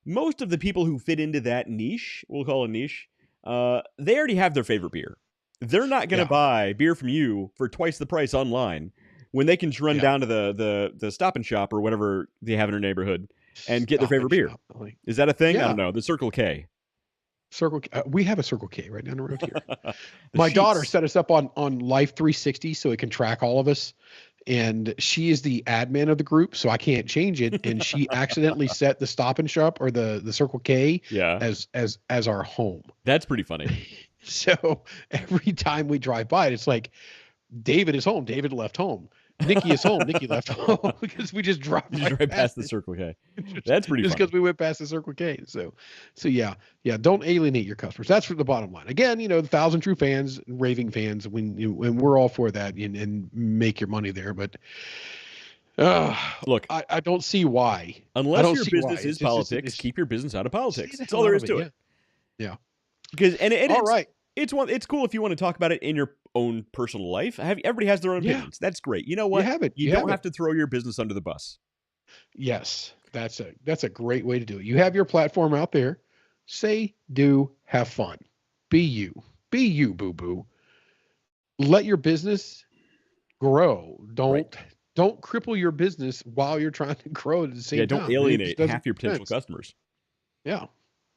Most of the people who fit into that niche, we'll call it a niche, they already have their favorite beer. They're not going to buy beer from you for twice the price online when they can run down to the Stop and Shop or whatever they have in their neighborhood and get their favorite beer. Is that a thing? I don't know. The Circle K. We have a Circle K right down the road here. My daughter set us up on Life 360 so it can track all of us. And she is the admin of the group, so I can't change it. And she accidentally set the Stop and Shop or the Circle K as our home. That's pretty funny. So every time we drive by it, it's like, David is home. David left home. Nikki is home. Nikki left home because we just drive right past the Circle K. That's pretty just because we went past the Circle K. So yeah. Don't alienate your customers. That's the bottom line. Again, 1,000 true fans, raving fans. When we're all for that and make your money there. But look, I don't see why. Unless your business is politics, keep your business out of politics. That's all there is to it. Yeah. Because it's cool if you want to talk about it in your own personal life. Everybody has their own opinions. That's great. You know what? You don't have to throw your business under the bus. Yes, that's a great way to do it. You have your platform out there. Say, do, have fun. Be you, boo boo. Let your business grow. Don't cripple your business while you're trying to grow at the same time. Don't alienate half your potential customers. Yeah,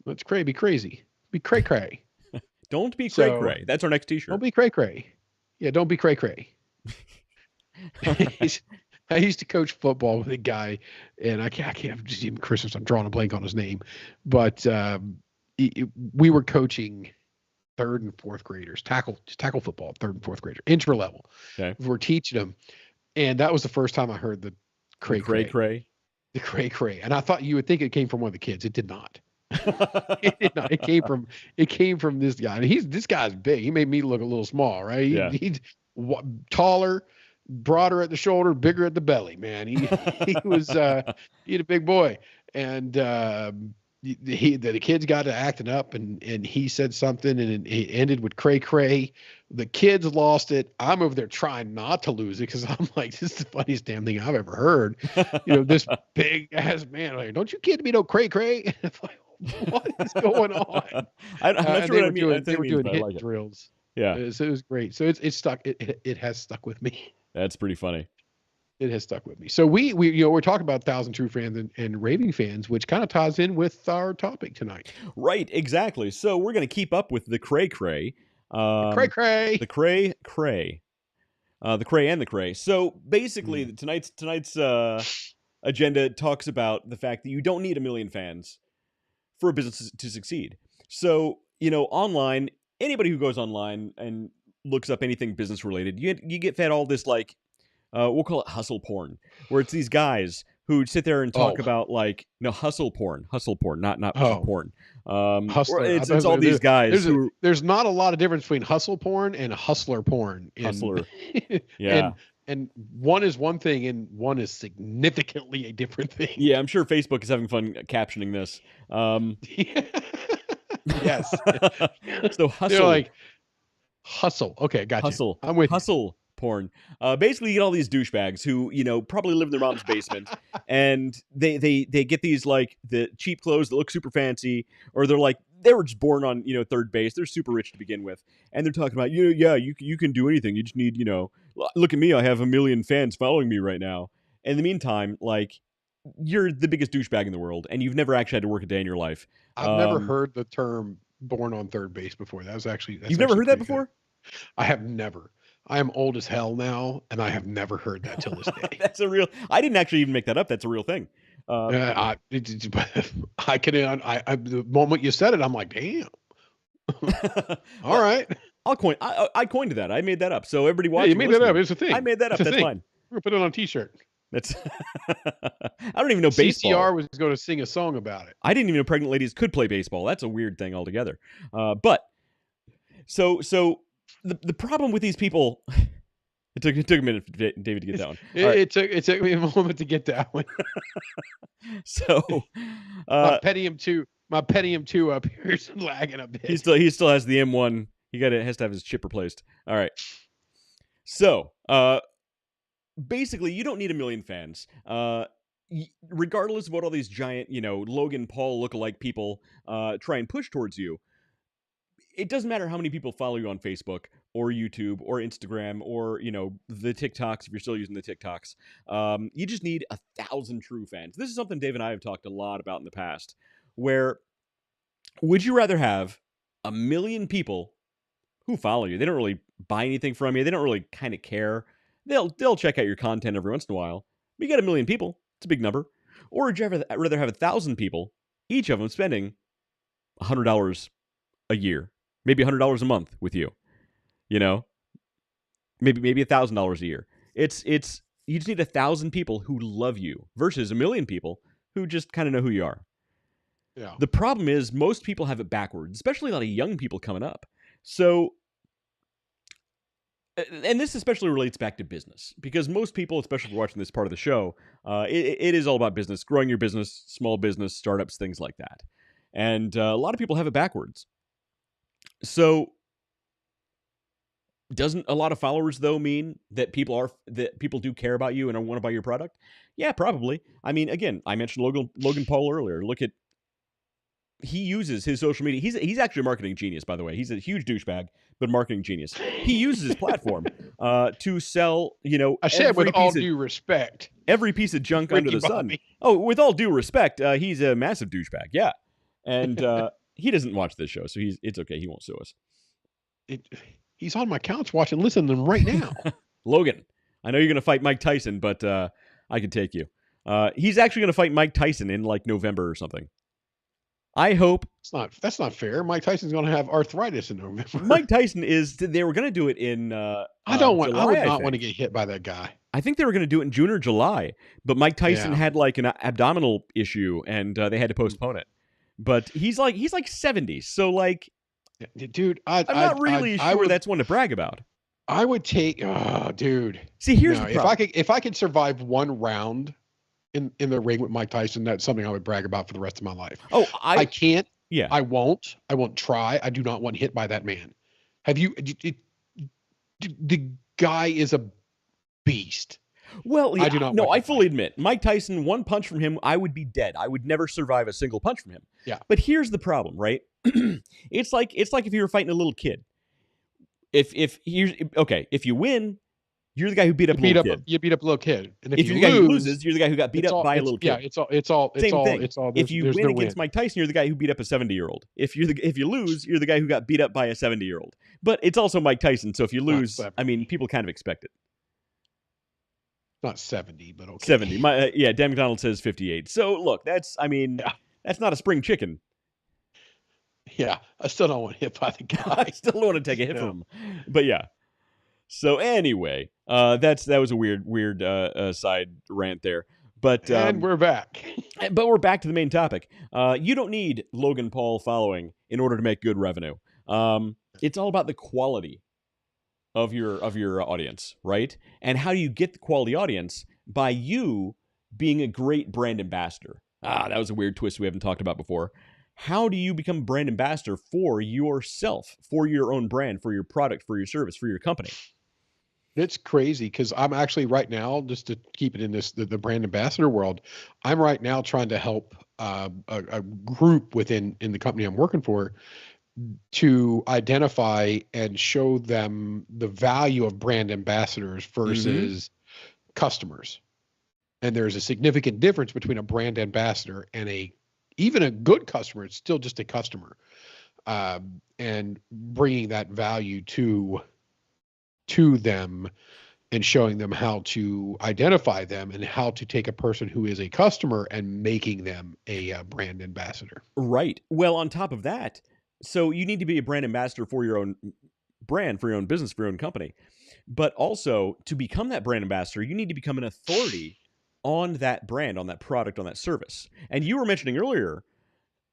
that's crazy. Be crazy. Be cray cray. Don't be cray cray. That's our next T-shirt. Don't be cray cray. Yeah, don't be cray cray. I used to coach football with a guy, and I can't just even Christmas. I'm drawing a blank on his name, but we were coaching third and fourth graders, tackle football, third and fourth grader, intra level. Okay. We're teaching them, and that was the first time I heard the cray cray. The cray cray, and I thought you would think it came from one of the kids. It did not. It did not. It came from this guy. And this guy's big. He made me look a little small, right? He's taller, broader at the shoulder, bigger at the belly. Man, he was he had a big boy, and the kids got to acting up, and he said something, and it ended with cray cray. The kids lost it. I'm over there trying not to lose it because I'm like, this is the funniest damn thing I've ever heard. This big ass man, like, don't you kids be no cray cray? Like, what is going on? I'm not sure what I mean. They were doing hit drills. Yeah, so it was great. So it's stuck. It has stuck with me. That's pretty funny. It has stuck with me. So we're talking about 1,000 True fans and raving fans, which kind of ties in with our topic tonight. Right, exactly. So we're going to keep up with the cray cray. Cray cray. The cray cray. The cray and the cray. So basically, tonight's agenda talks about the fact that you don't need 1 million fans for a business to succeed. So, online, anybody who goes online and looks up anything business related, you get fed all this, like, we'll call it hustle porn, where it's these guys who sit there and talk about, like, hustle porn, not porn. Hustler. It's all these guys. There's not a lot of difference between hustle porn and hustler porn. Hustler. Yeah. And one is one thing and one is significantly a different thing. Yeah, I'm sure Facebook is having fun captioning this. Yes. So hustle. They're like, hustle. Okay, gotcha. Hustle. I'm with hustle porn. Basically, you get all these douchebags who, probably live in their mom's basement, and they get these, like, the cheap clothes that look super fancy, or they were just born on, third base. They're super rich to begin with, and they're talking about, you can do anything. You just need, look at me. I have 1 million fans following me right now. In the meantime, like, you're the biggest douchebag in the world, and you've never actually had to work a day in your life. I've never heard the term "born on third base" before. That's you've never heard that before? I have never. I am old as hell now, and I have never heard that till this day. That's a real. I didn't actually even make that up. That's a real thing. The moment you said it, I'm like, damn. All right. I coined that. I made that up. So everybody watching. Yeah, you made that up. It's a thing. I made that up. That's fine. We're gonna put it on a T-shirt. That's. I don't even know baseball. CCR was going to sing a song about it. I didn't even know pregnant ladies could play baseball. That's a weird thing altogether. But so the problem with these people. It took a minute for David to get that one. It took me a moment to get that one. So my Pentium 2 up here is lagging a bit. He still has the M1. Has to have his chip replaced. All right. So basically, you don't need 1 million fans. Regardless of what all these giant, Logan Paul lookalike people try and push towards you. It doesn't matter how many people follow you on Facebook or YouTube or Instagram or, the TikToks, if you're still using the TikToks. You just need 1,000 true fans. This is something Dave and I have talked a lot about in the past, where would you rather have 1 million people who follow you? They don't really buy anything from you. They don't really kind of care. They'll check out your content every once in a while. But you got 1 million people. It's a big number. Or would you rather have 1,000 people, each of them spending $100 a year? Maybe $100 a month with you, maybe $1,000 a year. It's you just need 1,000 people who love you versus 1 million people who just kind of know who you are. Yeah. The problem is most people have it backwards, especially a lot of young people coming up. So, and this especially relates back to business because most people, especially if you're watching this part of the show, it is all about business, growing your business, small business, startups, things like that. And a lot of people have it backwards. So, doesn't a lot of followers though mean that people do care about you and want to buy your product? Yeah, probably. I mean, again, I mentioned Logan Paul earlier. He uses his social media. He's actually a marketing genius, by the way. He's a huge douchebag, but marketing genius. He uses his platform to sell, I said with all due respect, every piece of junk Ricky under the sun. Bobby. Oh, with all due respect, he's a massive douchebag. Yeah, and he doesn't watch this show, so it's okay. He won't sue us. He's on my couch listening to them right now. Logan, I know you're going to fight Mike Tyson, but I could take you. He's actually going to fight Mike Tyson in like November or something. I hope. That's not fair. Mike Tyson's going to have arthritis in November. Mike Tyson is. They were going to do it in. I would not want to get hit by that guy. I think they were going to do it in June or July, but Mike Tyson had like an abdominal issue, and they had to postpone it. But he's like 70, so like, dude, I'm not really sure that's one to brag about. I would take, dude. See, here's the problem. If I could survive one round in the ring with Mike Tyson, that's something I would brag about for the rest of my life. Oh, I can't. Yeah, I won't try. I do not want hit by that man. Have you? The guy is a beast. Well, yeah, I do not. No, I fully admit, Mike Tyson, one punch from him, I would be dead. I would never survive a single punch from him. Yeah. But here's the problem, right? It's like if you were fighting a little kid. If you win, you're the guy who beat up a little kid. You beat up a little kid. And if you're the guy who loses, you're the guy who got beat up by a little kid. Yeah, it's all. If you win against Mike Tyson, you're the guy who beat up a 70-year-old. If you lose, you're the guy who got beat up by a 70-year-old. But it's also Mike Tyson, so if you lose, I mean, people kind of expect it. Not 70, but okay. 70. Dan McDonald says 58. So look, that's not a spring chicken. Yeah, I still don't want to hit by the guy. I still don't want to take a hit from him. But yeah. So anyway, that was a weird side rant there. But and we're back. But we're back to the main topic. You don't need Logan Paul following in order to make good revenue. It's all about the quality of your audience, right? And how do you get the quality audience? By you being a great brand ambassador. That was a weird twist we haven't talked about before. How do you become a brand ambassador for yourself, for your own brand, for your product, for your service, for your company? It's crazy because I'm actually right now, just to keep it in the brand ambassador world, I'm right now trying to help a group in the company I'm working for to identify and show them the value of brand ambassadors versus customers. And there's a significant difference between a brand ambassador and even a good customer. It's still just a customer, and bringing that value to them and showing them how to identify them and how to take a person who is a customer and making them a brand ambassador. Right. Well, on top of that, so you need to be a brand ambassador for your own brand, for your own business, for your own company. But also, to become that brand ambassador, you need to become an authority on that brand, on that product, on that service. And you were mentioning earlier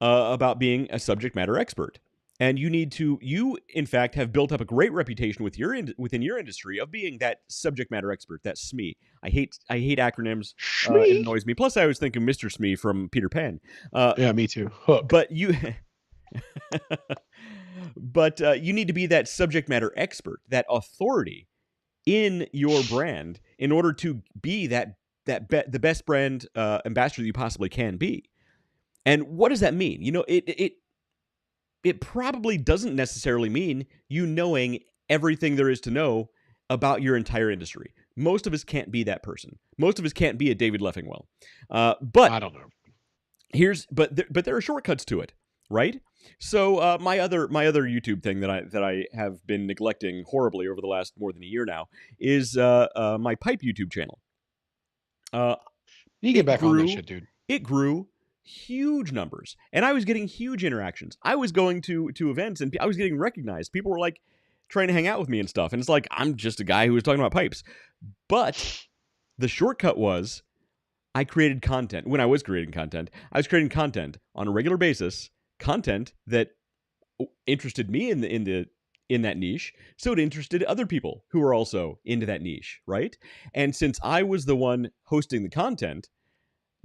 about being a subject matter expert. And you in fact have built up a great reputation within your industry of being that subject matter expert, that SME. I hate acronyms. It annoys me. Plus, I was thinking Mr. SME from Peter Pan. Yeah, me too. Hook. But you need to be that subject matter expert, that authority in your brand in order to be the best brand ambassador you possibly can be. And what does that mean? It probably doesn't necessarily mean you knowing everything there is to know about your entire industry. Most of us can't be that person. Most of us can't be a David Leffingwell. But I don't know. But there are shortcuts to it, right? So my other YouTube thing that I have been neglecting horribly over the last more than a year now is my pipe YouTube channel. You get back on that shit, dude. It grew huge numbers, and I was getting huge interactions. I was going to events, and I was getting recognized. People were like trying to hang out with me and stuff, and it's like I'm just a guy who was talking about pipes. But the shortcut was I created content. When I was creating content, I was creating content on a regular basis, content that interested me in that niche, so it interested other people who were also into that niche, right? And since I was the one hosting the content,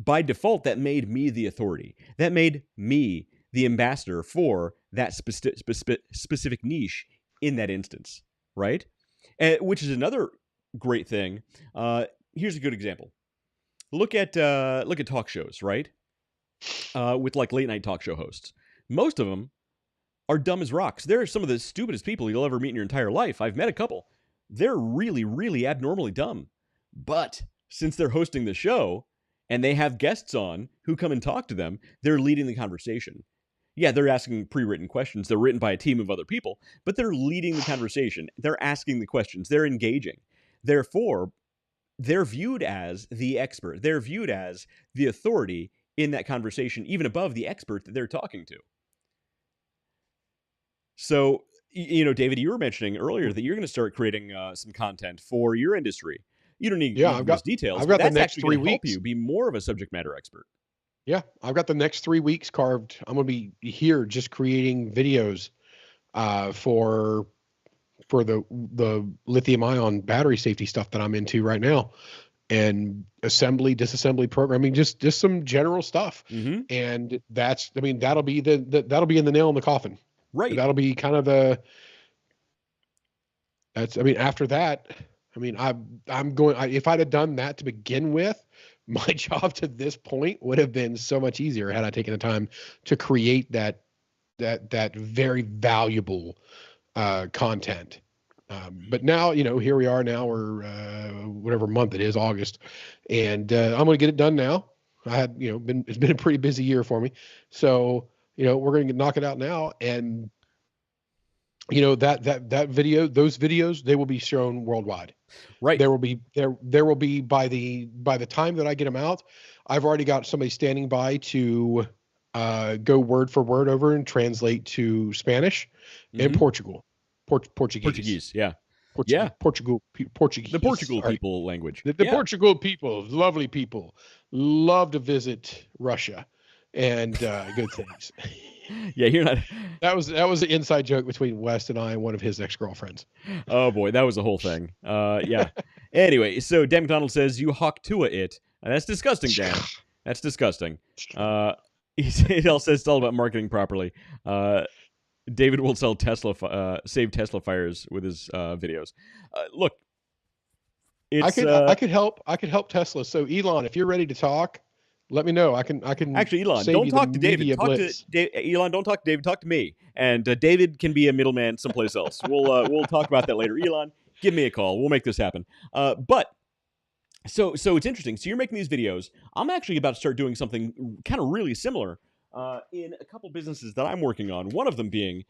by default, that made me the authority. That made me the ambassador for that specific niche in that instance, right? Which is another great thing. Here's a good example. Look at talk shows, right? With like late night talk show hosts. Most of them are dumb as rocks. They're some of the stupidest people you'll ever meet in your entire life. I've met a couple. They're really, really abnormally dumb. But since they're hosting the show and they have guests on who come and talk to them, they're leading the conversation. Yeah, they're asking pre-written questions. They're written by a team of other people, but they're leading the conversation. They're asking the questions. They're engaging. Therefore, they're viewed as the expert. They're viewed as the authority in that conversation, even above the expert that they're talking to. So, David, you were mentioning earlier that you're going to start creating some content for your industry. You don't need those details, but that's actually going to help you be more of a subject matter expert. Yeah, I've got the next 3 weeks carved. I'm going to be here just creating videos for the lithium ion battery safety stuff that I'm into right now, and assembly, disassembly programming, just some general stuff. Mm-hmm. And that'll be that'll be in the nail in the coffin. Right. That'll be kind of after that, I'm going, if I'd have done that to begin with, my job to this point would have been so much easier had I taken the time to create that very valuable content. But now, here we are now, or whatever month it is, August, and I'm going to get it done now. I had, it's been a pretty busy year for me. So, we're going to knock it out now. And, that video, those videos, they will be shown worldwide. Right. There will be by the time that I get them out, I've already got somebody standing by to go word for word over and translate to Spanish and Portuguese. Portuguese, yeah. Portuguese. The Portugal people language. The Portugal people, lovely people, love to visit Russia and good things. Yeah, you're not. That was an inside joke between West and I and one of his ex-girlfriends. Oh boy, that was a whole thing. Yeah. Anyway, so Dan McDonald says you hawk to it. That's disgusting, Dan. That's disgusting. He all says it's all about marketing properly. David will sell save Tesla fires with his videos. Look, I could help Tesla. So Elon, if you're ready to talk, let me know. I can actually, Elon, don't talk to David. Elon, don't talk to David. Talk to me, and David can be a middleman someplace else. We'll talk about that later. Elon, give me a call. We'll make this happen. But so it's interesting. So you're making these videos. I'm actually about to start doing something kind of really similar in a couple businesses that I'm working on. One of them being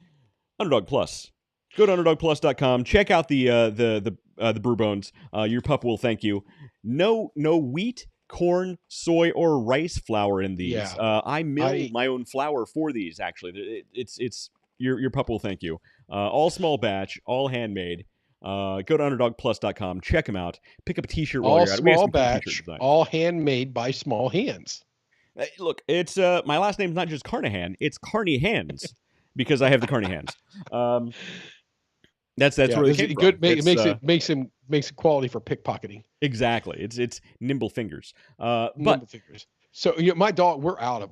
Underdog Plus. Go to underdogplus.com. Check out the brew bones. Your pup will thank you. No wheat, corn, soy, or rice flour in these. Yeah. I mill my own flour for these. Actually, it's your pup will thank you. All small batch, all handmade. Go to underdogplus.com. Check them out. Pick up a T-shirt while you're at it. All small batch, all handmade by small hands. Look, it's my last name's not just Carnahan; it's Carney Hands because I have the Carney hands. That's where it came good. from. Makes it quality for pickpocketing. Exactly. It's nimble fingers. Nimble fingers. So my dog, we're out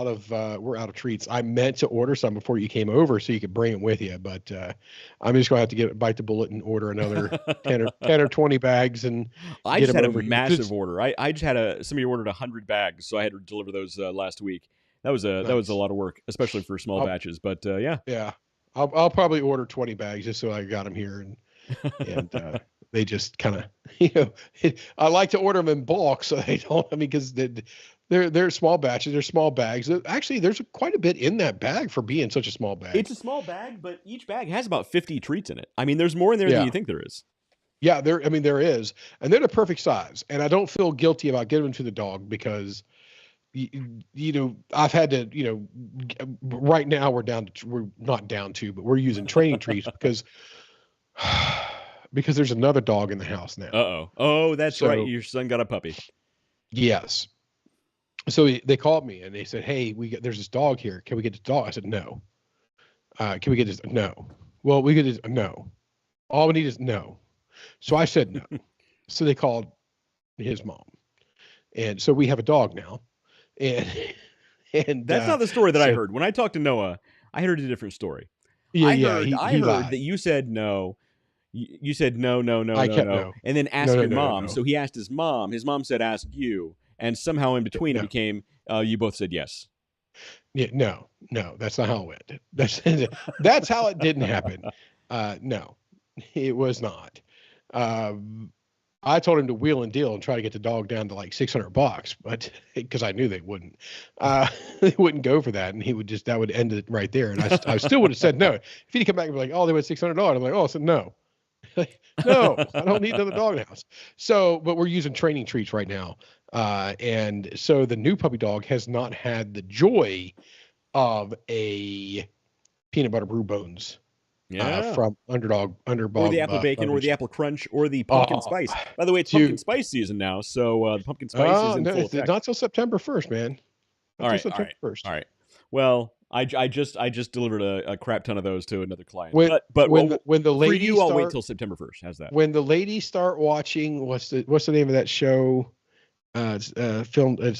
of treats. I meant to order some before you came over so you could bring them with you, but I'm just going to have to bite the bullet and order another 10 or 20 bags. And I just had a massive order. I just had somebody ordered 100 bags, so I had to deliver those last week. That was a lot of work, especially for small batches. But yeah. I'll probably order 20 bags just so I got them here, and they just kind of, I like to order them in bulk so they don't. Because they're small batches, they're small bags. Actually, there's quite a bit in that bag for being such a small bag. It's a small bag, but each bag has about 50 treats in it. There's more in there than you think there is. Yeah, there is, and they're the perfect size. And I don't feel guilty about giving them to the dog because, I've had to, right now we're not down to, but we're using training treats because there's another dog in the house now. Oh, that's right. Your son got a puppy. Yes. So they called me and they said, "Hey, there's this dog here. Can we get this dog?" I said, "No." Can we get this? No. Well, we get this. No. All we need is no. So I said no. So they called his mom, and so we have a dog now. And that's not the story that I heard. When I talked to Noah, I heard a different story. I heard that you said no. You said no, and then asked your mom. So he asked his mom. His mom said, "Ask you." And somehow in between it became, you both said yes. Yeah, no, that's not how it went. That's how it didn't happen. No, it was not. I told him to wheel and deal and try to get the dog down to like $600, but because I knew they wouldn't go for that, and that would end it right there. And I still would have said no. If he'd come back and be like, "Oh, they went $600," I'm like, "Oh," I said no. No, I don't need another dog in the house. So, but we're using training treats right now. And so the new puppy dog has not had the joy of a peanut butter brew bones Yeah. from Underdog. Or the apple bacon, or the apple crunch, or the pumpkin spice. By the way, it's pumpkin spice season now, so the pumpkin spice is in full effect. Not till September 1st, man. All right. Well, I just delivered a crap ton of those to another client. When the ladies for you, I'll wait till September 1st. How's that? When the ladies start watching, what's the name of that show? It's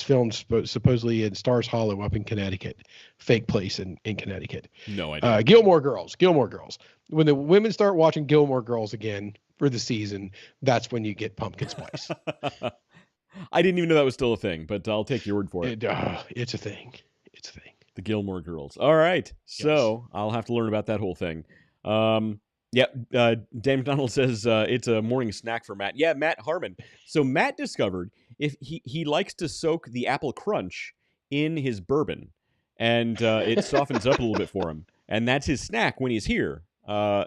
filmed supposedly in Stars Hollow up in Connecticut, fake place in Connecticut. No idea. Gilmore Girls. When the women start watching Gilmore Girls again for the season, that's when you get pumpkin spice. I didn't even know that was still a thing, but I'll take your word for it. It's a thing. It's a thing. The Gilmore Girls. All right. So I'll have to learn about that whole thing. Dan McDonald says it's a morning snack for Matt. Yeah, Matt Harmon. So Matt discovered if he likes to soak the apple crunch in his bourbon, and it softens up a little bit for him. And that's his snack when he's here.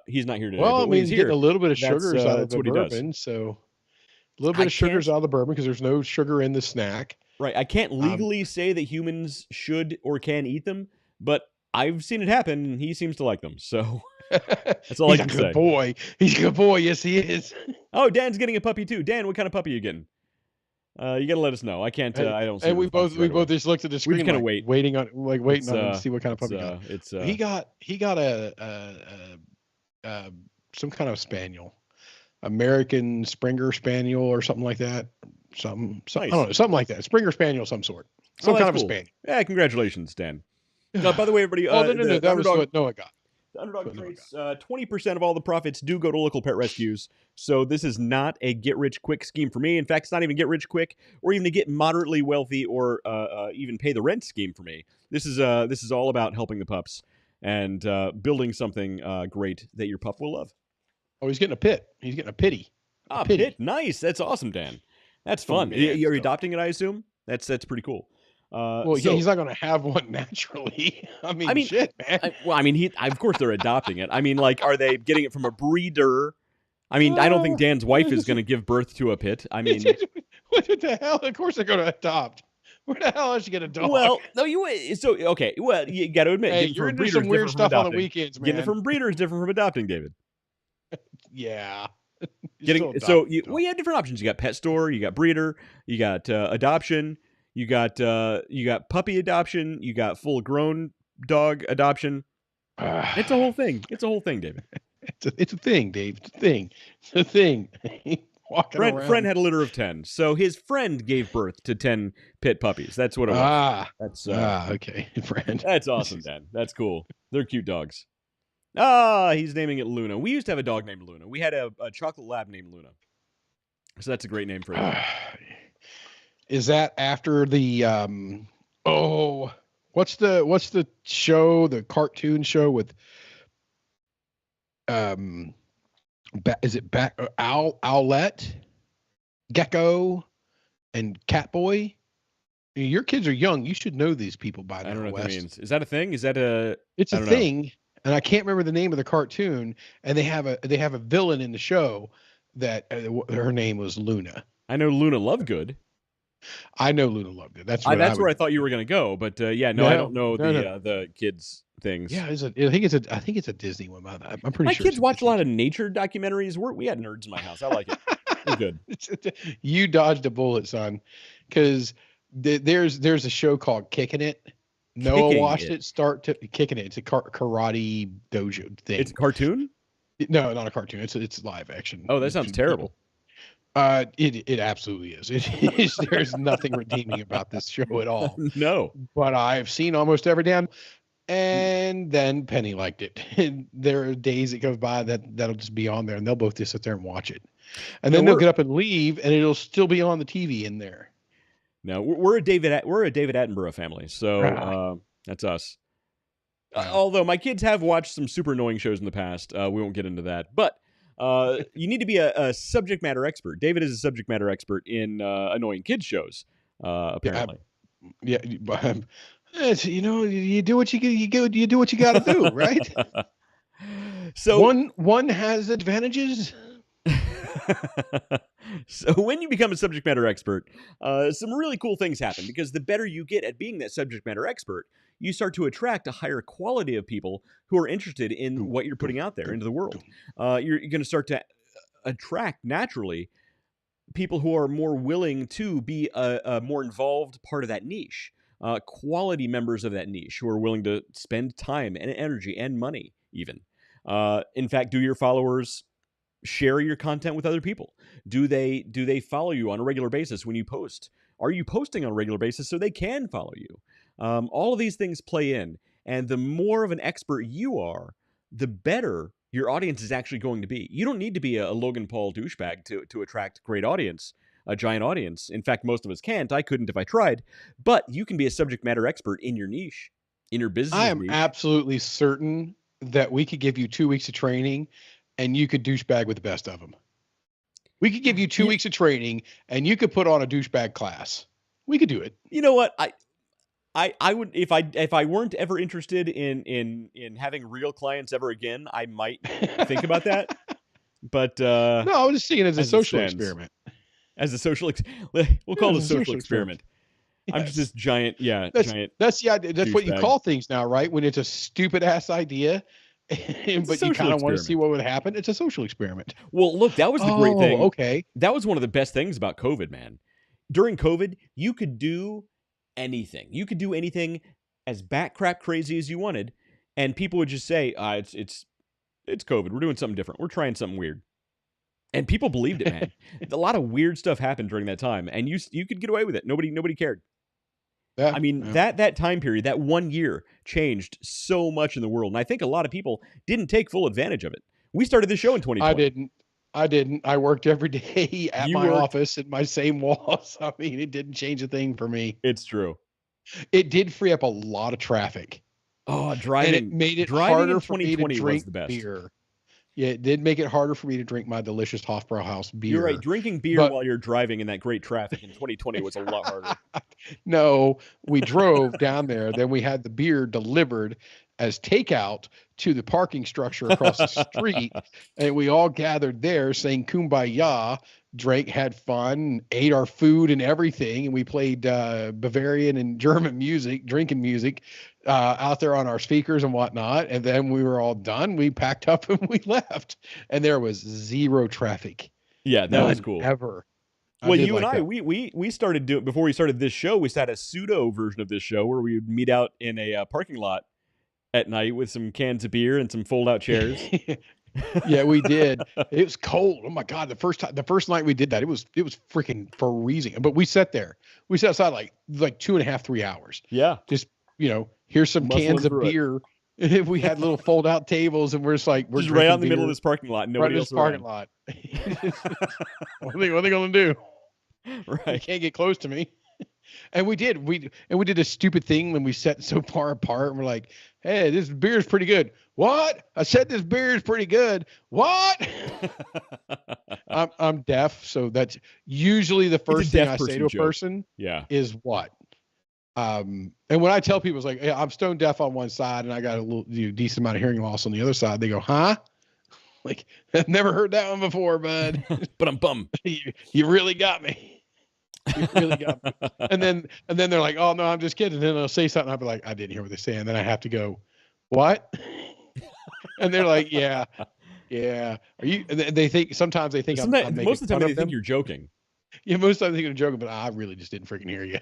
He's not here today. Well, I mean, he's getting a little bit of sugars out of the bourbon, so a little bit of sugars out of the bourbon because there's no sugar in the snack. Right. I can't legally say that humans should or can eat them, but I've seen it happen, and he seems to like them. So that's all I can say. He's a good boy. Yes, he is. Oh, Dan's getting a puppy too. Dan, what kind of puppy are you getting? You gotta let us know. I can't. I don't. See and we both just looked at the screen, kind of waiting on him to see what kind of puppy he got. He got some kind of spaniel, American Springer Spaniel or something like that. Something nice. I don't know, something like that. Springer Spaniel of some sort. Some kind of a spaniel. Yeah, congratulations, Dan. By the way, everybody. No, that was what Noah got. The Underdog traits, 20% of all the profits do go to local pet rescues. So this is not a get-rich-quick scheme for me. In fact, it's not even get-rich-quick or even to get moderately wealthy or even pay the rent scheme for me. This is all about helping the pups and building something great that your pup will love. Oh, he's getting a pit. He's getting a pitty. Pit. Nice. That's awesome, Dan. That's fun. You're adopting it, I assume? That's pretty cool. He's not going to have one naturally. I mean, shit, man. Of course they're adopting it. I mean, like, are they getting it from a breeder? I mean, I don't think Dan's wife is going to give birth to a pit. I mean, what the hell? Of course they're going to adopt. Where the hell is she get a dog? Well, no, okay. Well, you got to admit, hey, you're into some weird stuff on the weekends, man. Getting it from a breeder is different from adopting, David. Yeah. You have different options. You got pet store, you got breeder, you got adoption. You got puppy adoption. You got full grown dog adoption. It's a whole thing. It's a whole thing, David. It's a thing, Dave. It's a thing. It's a thing. Friend had a litter of 10, so his friend gave birth to 10 pit puppies. That's what it was. Okay, friend. That's awesome, Dan. That's cool. They're cute dogs. He's naming it Luna. We used to have a dog named Luna. We had a chocolate lab named Luna. So that's a great name for a dog. Is that after the what's the show, the cartoon show with is it Owlette, Gecko, and Catboy? Your kids are young. You should know these people by now. I don't know what that means. Is that a thing? Is that a? It's a thing, and I can't remember the name of the cartoon. And they have a villain in the show that her name was Luna. I know Luna Lovegood. I know Luna Lovegood. That's where I thought you were going to go, but I don't know the kids things. Yeah, I think it's a Disney one. I'm pretty sure. My kids watch a lot of nature documentaries. We had nerds in my house. I like it. We're good. You dodged a bullet, son, because there's a show called Kicking It. Noah watched it. Kicking It. It's a karate dojo thing. It's a cartoon? No, not a cartoon. It's live action. Oh, that sounds terrible. It absolutely is. It is. There's nothing redeeming about this show at all. No. But I've seen almost every damn. And then Penny liked it. And there are days it goes by that'll just be on there, and they'll both just sit there and watch it. And then they'll get up and leave, and it'll still be on the TV in there. No, we're a David Attenborough family, so that's us. Although my kids have watched some super annoying shows in the past, we won't get into that. But you need to be a subject matter expert. David is a subject matter expert in annoying kids shows, apparently. Yeah, you do what you do what you got to do, right? So one has advantages. So when you become a subject matter expert, some really cool things happen, because the better you get at being that subject matter expert, you start to attract a higher quality of people who are interested in what you're putting out there into the world. You're going to start to attract naturally people who are more willing to be a more involved part of that niche, quality members of that niche who are willing to spend time and energy and money even. In fact, do your followers share your content with other people? Do they follow you on a regular basis when you post? Are you posting on a regular basis so they can follow you? All of these things play in, and the more of an expert you are, the better your audience is actually going to be. You don't need to be a Logan Paul douchebag to attract great audience, a giant audience. In fact, most of us can't. I couldn't if I tried. But you can be a subject matter expert in your niche, in your business I am niche. absolutely certain that we could give you 2 weeks of training and you could douchebag with the best of them. We could give you 2 weeks of training and you could put on a douchebag class. We could do it. You know what? I would, if I weren't ever interested in having real clients ever again, I might think about that. But no, I was just seeing it as a social experiment. As a social, we'll call it a social experiment. Yes. I'm just this giant, That's the idea. That's what you call things now, right? When it's a stupid ass idea, but you kind of want to see what would happen. It's a social experiment. Well, look, that was the great thing. Okay, that was one of the best things about COVID, man. During COVID, you could do anything. You could do anything as bat crap crazy as you wanted, and people would just say, "It's COVID. We're doing something different. We're trying something weird." And people believed it, man. A lot of weird stuff happened during that time, and you could get away with it. Nobody cared. Yeah, I mean, that time period, that 1 year, changed so much in the world, and I think a lot of people didn't take full advantage of it. We started the show in 2020. I didn't. I worked every day at my office in my same walls. I mean, it didn't change a thing for me. It's true. It did free up a lot of traffic. Oh, driving! And it made it harder for me to drink beer. Yeah, it did make it harder for me to drink my delicious Hofbrauhaus beer. You're right. Drinking beer while you're driving in that great traffic in 2020 was a lot harder. No, we drove down there. Then we had the beer delivered as takeout to the parking structure across the street. And we all gathered there saying Kumbaya, drank, had fun, ate our food and everything. And we played Bavarian and German music, drinking music out there on our speakers and whatnot. And then we were all done. We packed up and we left. And there was zero traffic. Yeah, that was cool. Ever. Well, you and I, we started doing, before we started this show, we started a pseudo version of this show where we would meet out in a parking lot at night with some cans of beer and some fold-out chairs. Yeah, we did. It was cold. Oh my God. The first night we did that, it was freaking freezing. But we sat there. We sat outside like 2.5, 3 hours. Yeah. Just, here's some cans of beer. We had little fold-out tables, and we're just just right out in the middle of this parking lot. Nobody else around. What are they gonna do? Right. They can't get close to me. And we did a stupid thing when we sat so far apart, and we're like, "Hey, this beer is pretty good." What? I said this beer is pretty good. What? I'm deaf, so that's usually the first thing I say to a person. Yeah. Is what? And when I tell people, it's like, hey, I'm stone deaf on one side and I got a little decent amount of hearing loss on the other side. They go, huh? Like, I've never heard that one before, bud. But I'm bummed. You really got me. You really got me. And then they're like, oh no, I'm just kidding. And then they'll say something. I'll be like, I didn't hear what they say. And then I have to go, what? And they're like, yeah. Are you? And they think sometimes I'm making most of the time they them. think you're joking. Yeah, most of the time I think you're joking, but I really just didn't freaking hear you.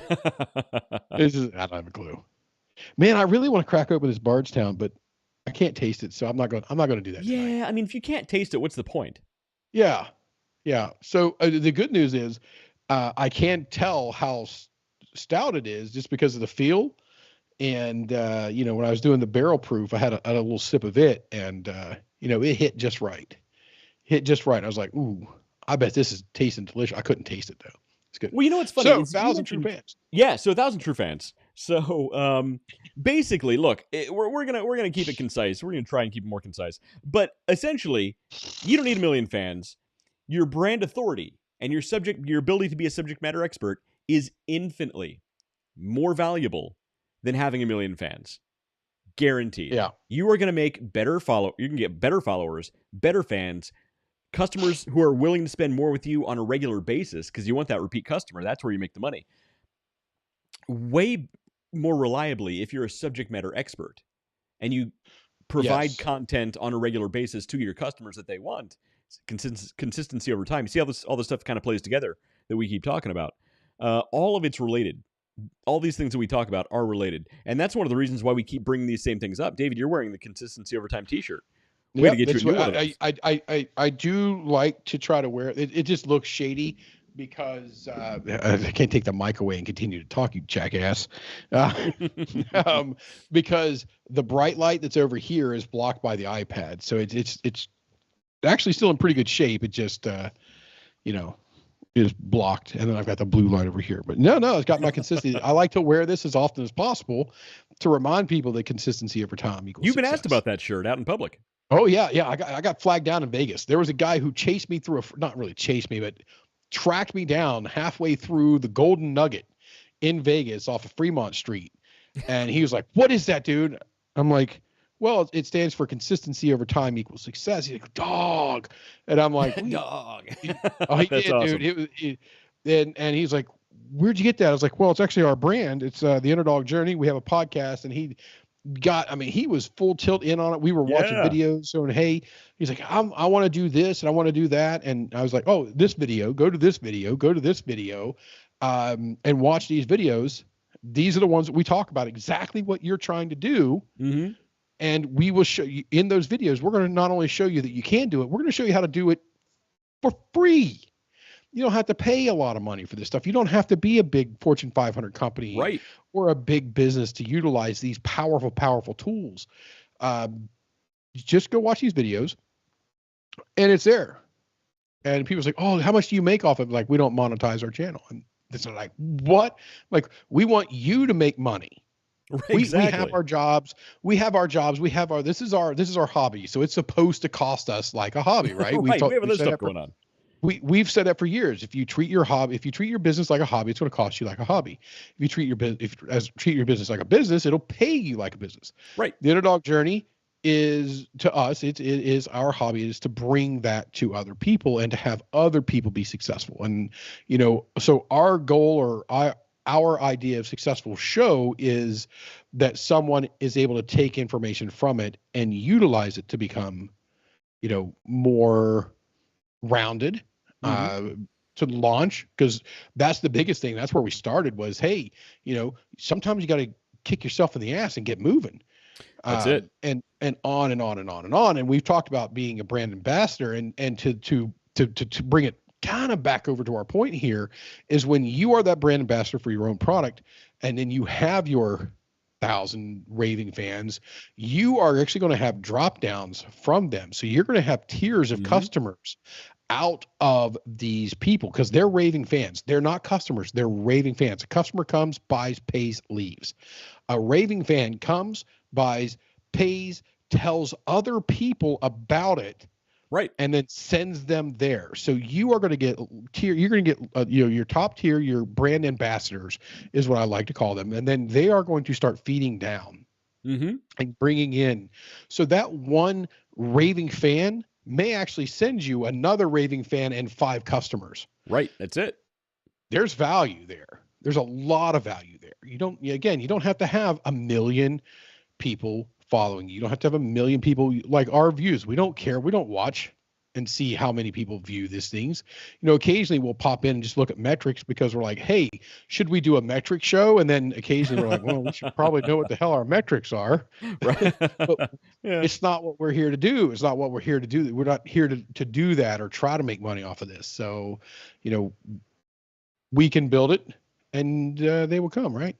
I don't have a clue. Man, I really want to crack open this Bardstown, but I can't taste it, so I'm not going to do that. Yeah, tonight. I mean, if you can't taste it, what's the point? Yeah. So the good news is I can tell how stout it is just because of the feel. And when I was doing the barrel proof, I had a little sip of it, and it hit just right. I was like, ooh. I bet this is tasting delicious. I couldn't taste it though. It's good. Well, you know what's funny? So 1,000 true fans. Yeah, so 1,000 true fans. So basically, look, we're gonna keep it concise. We're gonna try and keep it more concise. But essentially, you don't need 1 million fans. Your brand authority and your ability to be a subject matter expert is infinitely more valuable than having 1 million fans. Guaranteed. Yeah. You are gonna make better You can get better followers, better fans, customers who are willing to spend more with you on a regular basis, because you want that repeat customer. That's where you make the money. Way more reliably if you're a subject matter expert and you provide content on a regular basis to your customers that they want. Consistency over time. You see how all this stuff kind of plays together that we keep talking about. All of it's related. All these things that we talk about are related. And that's one of the reasons why we keep bringing these same things up. David, you're wearing the Consistency Over Time t-shirt. Way to get you a new one of those. I do like to try to wear it. It just looks shady because I can't take the mic away and continue to talk, you jackass. Because the bright light that's over here is blocked by the iPad. So it's actually still in pretty good shape. It just, is blocked. And then I've got the blue light over here. But no, it's got my consistency. I like to wear this as often as possible to remind people that consistency over time equals You've been success. asked about that shirt out in public. Oh, yeah. I got flagged down in Vegas. There was a guy who chased me through not really chased me, but tracked me down halfway through the Golden Nugget in Vegas off of Fremont Street. And he was like, "What is that, dude?" I'm like, "Well, it stands for consistency over time equals success." He's like, "Dog." And I'm like, "Dog." Oh, he did, awesome. Dude. And he's like, "Where'd you get that?" I was like, "Well, it's actually our brand. It's the Underdog Journey. We have a podcast." And he was full tilt in on it. We were watching videos. So, hey, he's like, I want to do this and I want to do that. And I was like, "Oh, this video, go to this video, go to this video, and watch these videos. These are the ones that we talk about exactly what you're trying to do." Mm-hmm. And we will show you in those videos. We're going to not only show you that you can do it, we're going to show you how to do it for free. You don't have to pay a lot of money for this stuff. You don't have to be a big Fortune 500 company, right, or a big business to utilize these powerful, powerful tools. Just go watch these videos and it's there. And people's like, "Oh, how much do you make off of it?" Like, we don't monetize our channel. And it's like, what? Like, we want you to make money. Right, we have our jobs. We have our, this is our hobby. So it's supposed to cost us like a hobby, right? Right. We have other stuff going on. We've said that for years. If you treat your business like a hobby, it's going to cost you like a hobby. If you treat your business like a business, it'll pay you like a business. Right. The Underdog Journey is, to us, it is our hobby, is to bring that to other people and to have other people be successful. And, so our goal, or our idea of successful show, is that someone is able to take information from it and utilize it to become, more rounded, to launch. Because that's the biggest thing. That's where we started, was, hey, sometimes you got to kick yourself in the ass and get moving. That's it. And on and on and on and on. And we've talked about being a brand ambassador, and to bring it kind of back over to our point here, is when you are that brand ambassador for your own product, and then you have your 1,000 raving fans, you are actually going to have drop downs from them. So you're going to have tiers of customers out of these people, because they're raving fans. They're not customers. They're raving fans. A customer comes, buys, pays, leaves. A raving fan comes, buys, pays, tells other people about it, right, and then sends them there. So you are going to get tier. You're going to get your top tier, your brand ambassadors is what I like to call them, and then they are going to start feeding down and bringing in. So that one raving fan may actually send you another raving fan and 5 customers. Right, that's it. There's value there. There's a lot of value there. You don't have to have 1 million people following you. You don't have to have 1 million people like our views. We don't care. We don't watch and see how many people view these things. Occasionally we'll pop in and just look at metrics, because we're like, hey, should we do a metric show? And then occasionally we're like, well, we should probably know what the hell our metrics are. Right. But it's not what we're here to do. It's not what we're here to do. We're not here to do that or try to make money off of this. So, we can build it and they will come, right?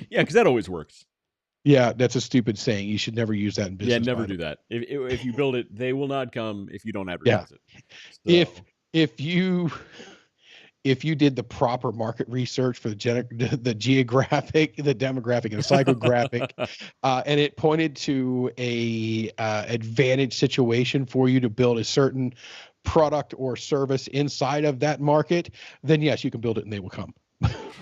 Yeah, because that always works. Yeah, that's a stupid saying. You should never use that in business. Yeah, never do that. If you build it, they will not come if you don't advertise it. So. If you did the proper market research for the geographic, the demographic, and the psychographic, and it pointed to a advantage situation for you to build a certain product or service inside of that market, then yes, you can build it and they will come.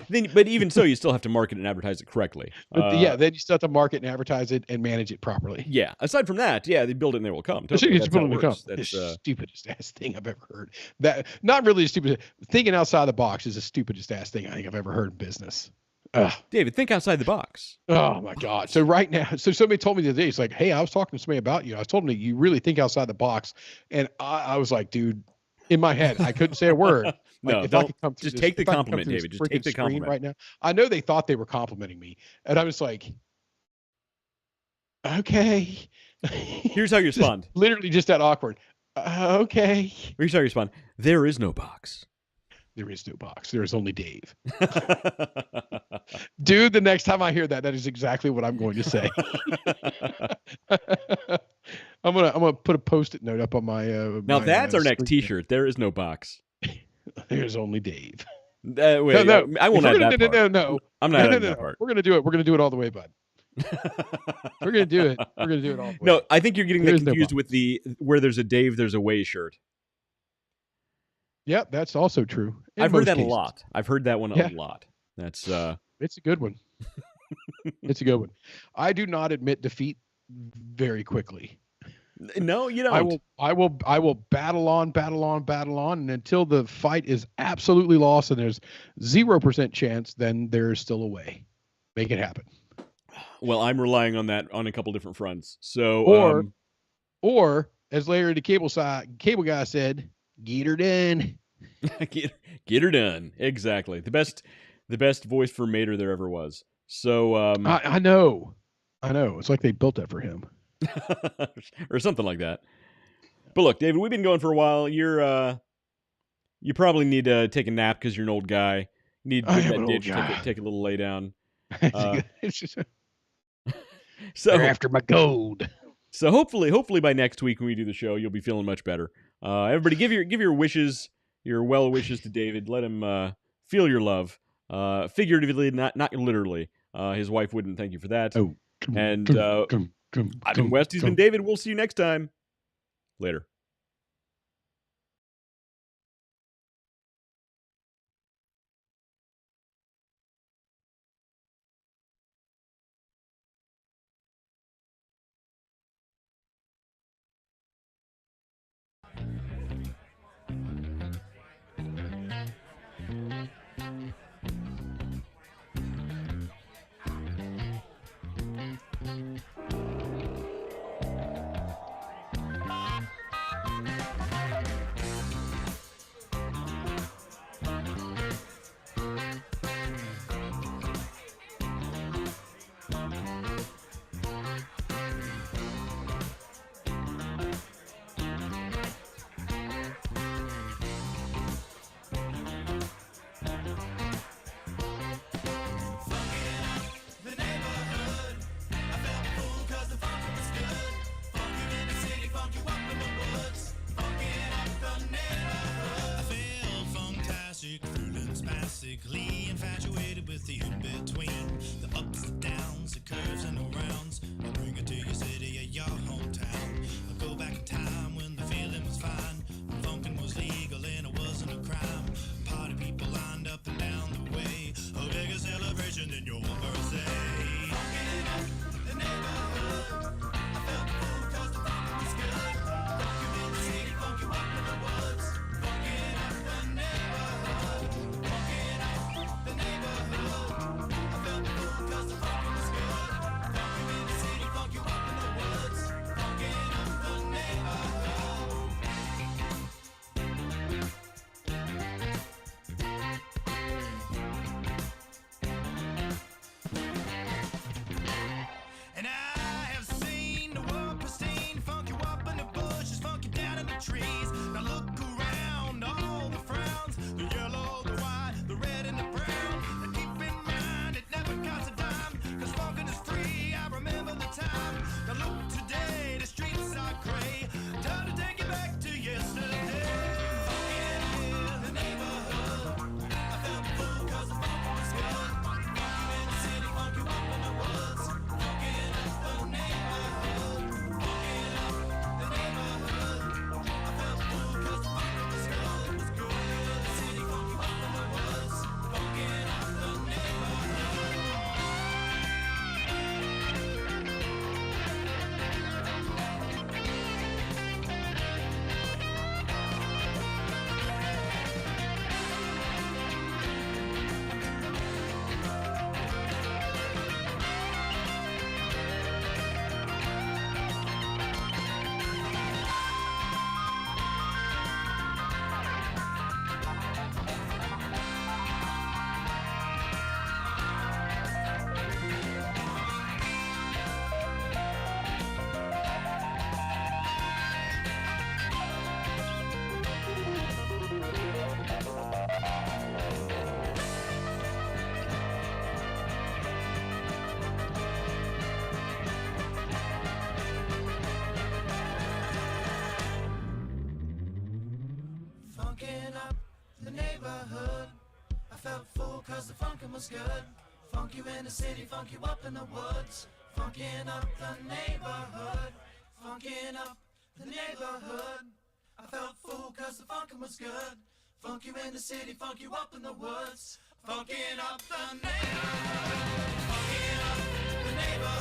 But even so, you still have to market and advertise it correctly. But then you still have to market and advertise it and manage it properly. Yeah. Aside from that, yeah, they build it and they will come. Totally. That's how it works. That's the stupidest ass thing I've ever heard. That not really stupid. Thinking outside the box is the stupidest ass thing I think I've ever heard in business. David, think outside the box. Oh my God. So right now, so somebody told me the other day, it's like, hey, I was talking to somebody about you. I told them that you really think outside the box. And I was like, dude, in my head, I couldn't say a word. Like, no, if I could come just take the compliment, David. Just take the compliment right now. I know they thought they were complimenting me. And I was like, okay. Here's how you respond. Literally just that awkward. Okay. Here's how you respond. There is no box. There is no box. There is only Dave. Dude, the next time I hear that is exactly what I'm going to say. I'm gonna put a Post-it note up on my. Now that's our next T-shirt. There is no box. There's only Dave. Wait, no. I won't add that part. No. I'm not adding that part. We're gonna do it. We're gonna do it all the way, bud. We're gonna do it. We're gonna do it all the way. No, I think you're getting that confused with the where there's a Dave, there's a Way shirt. Yep, that's also true. I've heard that a lot. I've heard that one a lot. That's it's a good one. It's a good one. I do not admit defeat very quickly. No, you don't. I will battle on, and until the fight is absolutely lost and there's 0% chance, then there's still a way. Make it happen. Well, I'm relying on that on a couple different fronts. So or as Larry the cable guy said, get her done. get her done. Exactly. The best voice for Mater there ever was. So I know. It's like they built that for him. or something like that. But look, David, we've been going for a while. You probably need to take a nap because you're an old guy. You need to get that ditch, take a little lay down. So they're after my gold. So hopefully by next week when we do the show, you'll be feeling much better. Everybody, give your wishes, your well wishes to David. Let him feel your love, figuratively, not literally. His wife wouldn't thank you for that. Oh, I've been West. He's been David. We'll see you next time. Later. Basically infatuated with the in-between, the ups and downs, the curves and the rounds. I'll bring it to your city or your hometown. I'll go back in time when the feeling was fine, when funkin' was legal and it wasn't a crime. Party people lined up and down the way, a bigger celebration than your birthday. Funkin' up the neighborhood, I felt the food 'cause the funkin' was good. Funk you in the city, funk you up in the woods. Funkin' up the neighborhood. The neighborhood, I felt the food 'cause the funkin' was good. Funk you in the city, funk you up in the woods. Funkin' up the neighborhood. And I have seen the world pristine, funk you up in the bushes, funk you down in the trees. Now look around, all the frowns, the yellow, the white, the red and the brown. And keep in mind, it never costs a dime, 'cause funkin' is free, I remember the time. Now look today, the streets are gray, time to take it back to yesterday. Funkin' in the neighborhood, I felt the food 'cause the funkin' was good. Funk you in the city, funk you up in the woods. Funkin' up the neighborhood, funkin' up the neighborhood. I felt the food 'cause the neighborhood. I felt full cause the funkin' was good. Funk you in the city, funk you up in the woods. Funkin' up the neighborhood. Funkin' up the neighborhood. I felt full cause the funkin' was good. Funk you in the city, funk you up in the woods. Funkin' up the neighborhood. Funkin' up the neighborhood.